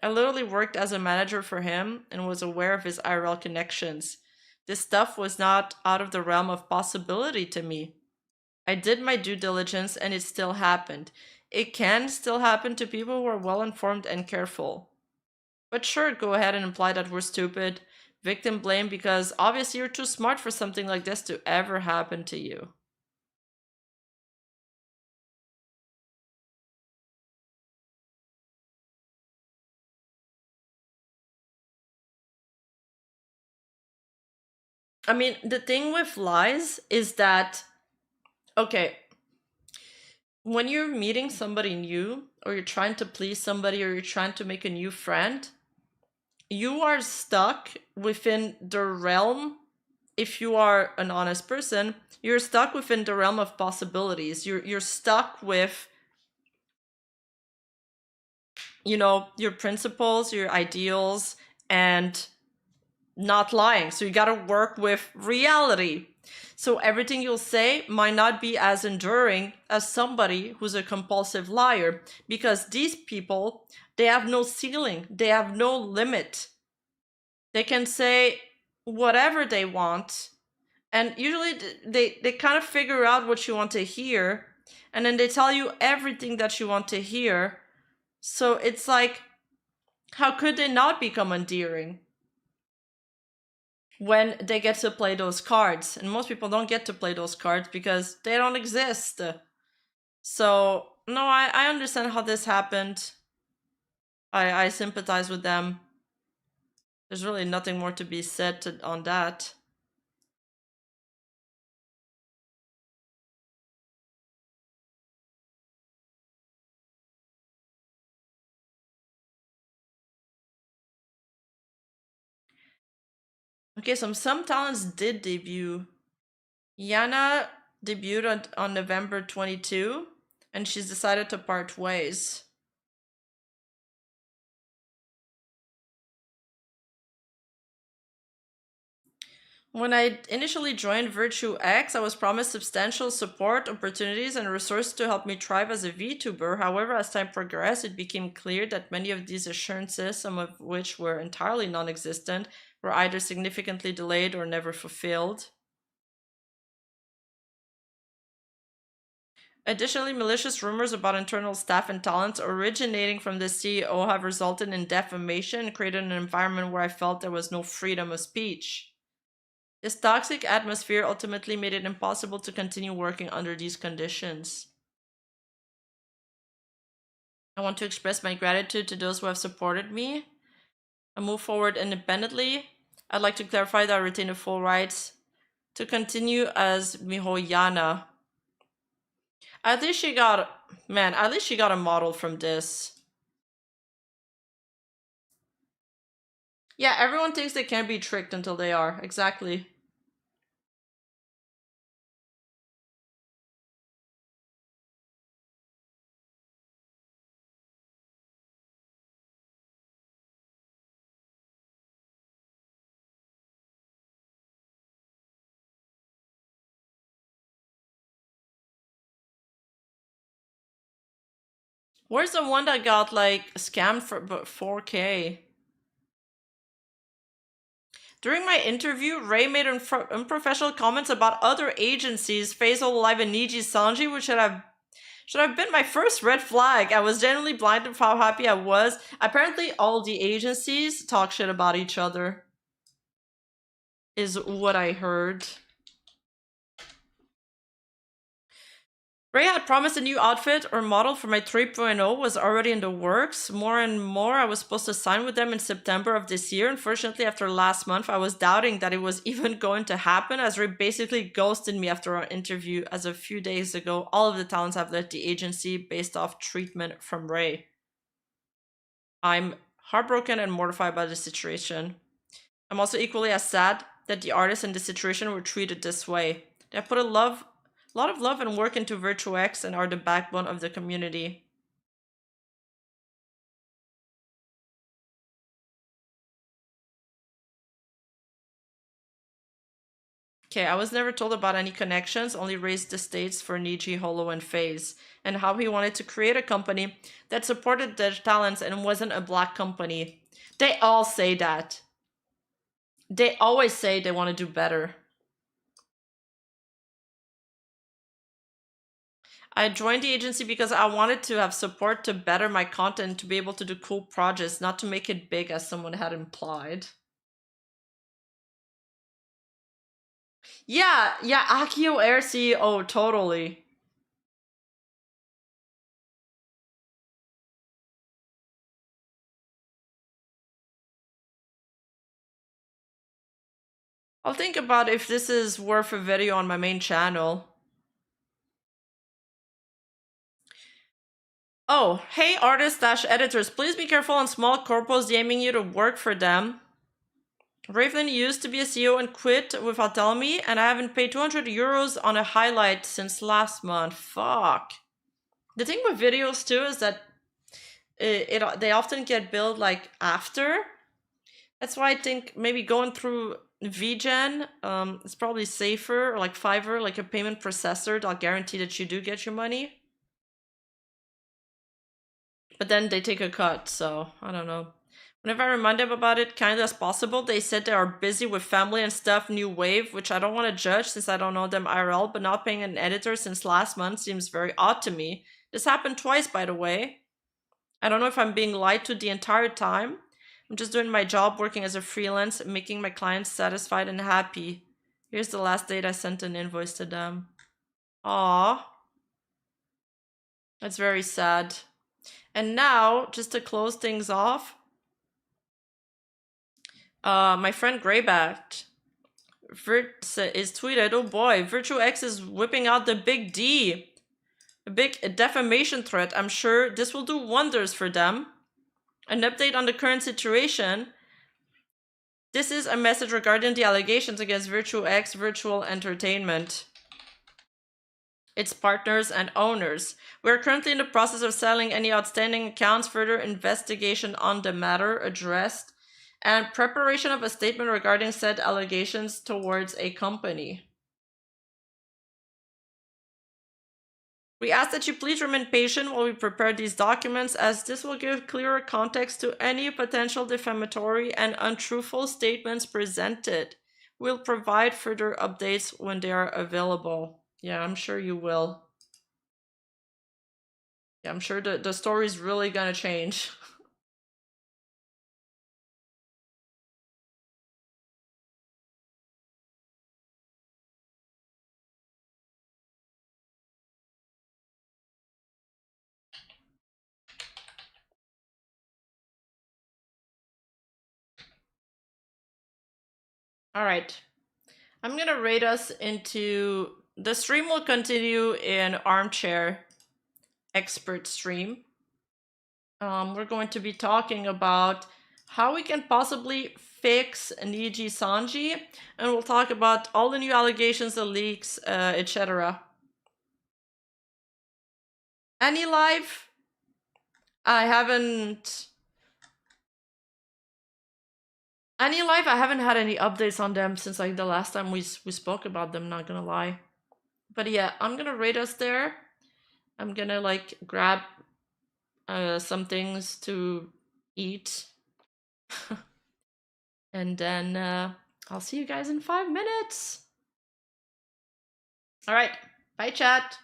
I literally worked as a manager for him and was aware of his IRL connections. This stuff was not out of the realm of possibility to me. I did my due diligence and it still happened. It can still happen to people who are well informed and careful. But sure, go ahead and imply that we're stupid. Victim blame because obviously you're too smart for something like this to ever happen to you." I mean, the thing with lies is that, okay, when you're meeting somebody new, or you're trying to please somebody, or you're trying to make a new friend, you are stuck within the realm. If you are an honest person, you're stuck within the realm of possibilities. You're stuck with, you know, your principles, your ideals, and not lying. So you got to work with reality. So everything you'll say might not be as enduring as somebody who's a compulsive liar, because these people, they have no ceiling, they have no limit. They can say whatever they want, and usually they kind of figure out what you want to hear, and then they tell you everything that you want to hear. So it's like, how could they not become endearing when they get to play those cards? And most people don't get to play those cards because they don't exist. So no, I understand how this happened. I sympathize with them. There's really nothing more to be said on that. Okay, some talents did debut. Yana debuted on November 22, and she's decided to part ways. When I initially joined Virtue X, I was promised substantial support, opportunities, and resources to help me thrive as a VTuber. However, as time progressed, it became clear that many of these assurances, some of which were entirely non-existent, were either significantly delayed or never fulfilled. Additionally, malicious rumors about internal staff and talents originating from the CEO have resulted in defamation and created an environment where I felt there was no freedom of speech. This toxic atmosphere ultimately made it impossible to continue working under these conditions. I want to express my gratitude to those who have supported me and move forward independently. I'd like to clarify that I retain the full rights to continue as Mihoyana. At least she got, man, at least she got a model from this. Yeah, everyone thinks they can't be tricked until they are. Exactly. Where's the one that got like scammed for 4K? During my interview, Ray made unprofessional comments about other agencies, Hololive and Nijisanji, which should have been my first red flag. I was genuinely blinded for how happy I was. Apparently, all the agencies talk shit about each other, is what I heard. Ray had promised a new outfit or model for my 3.0 was already in the works. More and more, I was supposed to sign with them in September of this year. Unfortunately, after last month, I was doubting that it was even going to happen, as Ray basically ghosted me after our interview. As a few days ago, all of the talents have left the agency based off treatment from Ray. I'm heartbroken and mortified by the situation. I'm also equally as sad that the artists in this situation were treated this way. They have put a lot of love and work into Virtue X and are the backbone of the community. Okay, I was never told about any connections, only raised the stakes for Niji, Holo, and FaZe, and how he wanted to create a company that supported their talents and wasn't a black company. They all say that. They always say they want to do better. I joined the agency because I wanted to have support to better my content, to be able to do cool projects, not to make it big as someone had implied. Yeah, Akio Air CEO, totally. I'll think about if this is worth a video on my main channel. Oh, hey artists-editors, please be careful on small corpos DMing you to work for them. Raven used to be a CEO and quit without telling me, and I haven't paid 200 euros on a highlight since last month. Fuck. The thing with videos too is that they often get billed like after. That's why I think maybe going through VGen is probably safer, or like Fiverr, like a payment processor. They'll guarantee that you do get your money. But then they take a cut, so I don't know. Whenever I remind them about it, kindly as possible, they said they are busy with family and stuff, new wave, which I don't want to judge since I don't know them IRL, but not paying an editor since last month seems very odd to me. This happened twice, by the way. I don't know if I'm being lied to the entire time. I'm just doing my job, working as a freelance, making my clients satisfied and happy. Here's the last date I sent an invoice to them. Aww. That's very sad. And now, just to close things off, my friend Greyback is tweeted, oh boy, Virtue X is whipping out the big D. A big defamation threat. I'm sure this will do wonders for them. An update on the current situation. This is a message regarding the allegations against Virtue X Virtual Entertainment, its partners and owners. We are currently in the process of settling any outstanding accounts, further investigation on the matter addressed, and preparation of a statement regarding said allegations towards a company. We ask that you please remain patient while we prepare these documents, as this will give clearer context to any potential defamatory and untruthful statements presented. We'll provide further updates when they are available. Yeah, I'm sure you will. Yeah, I'm sure the story's really gonna change. All right. I'm gonna raid us into... The stream will continue in armchair expert stream. We're going to be talking about how we can possibly fix Nijisanji, and we'll talk about all the new allegations, the leaks, etc. Hololive, I haven't... Hololive, I haven't had any updates on them since like the last time we spoke about them, not gonna lie. But yeah, I'm gonna raid us there. I'm gonna like grab some things to eat. And then I'll see you guys in 5 minutes. All right. Bye, chat.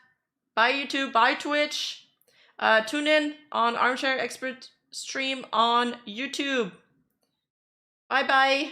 Bye, YouTube. Bye, Twitch. Tune in on Armchair Expert stream on YouTube. Bye-bye.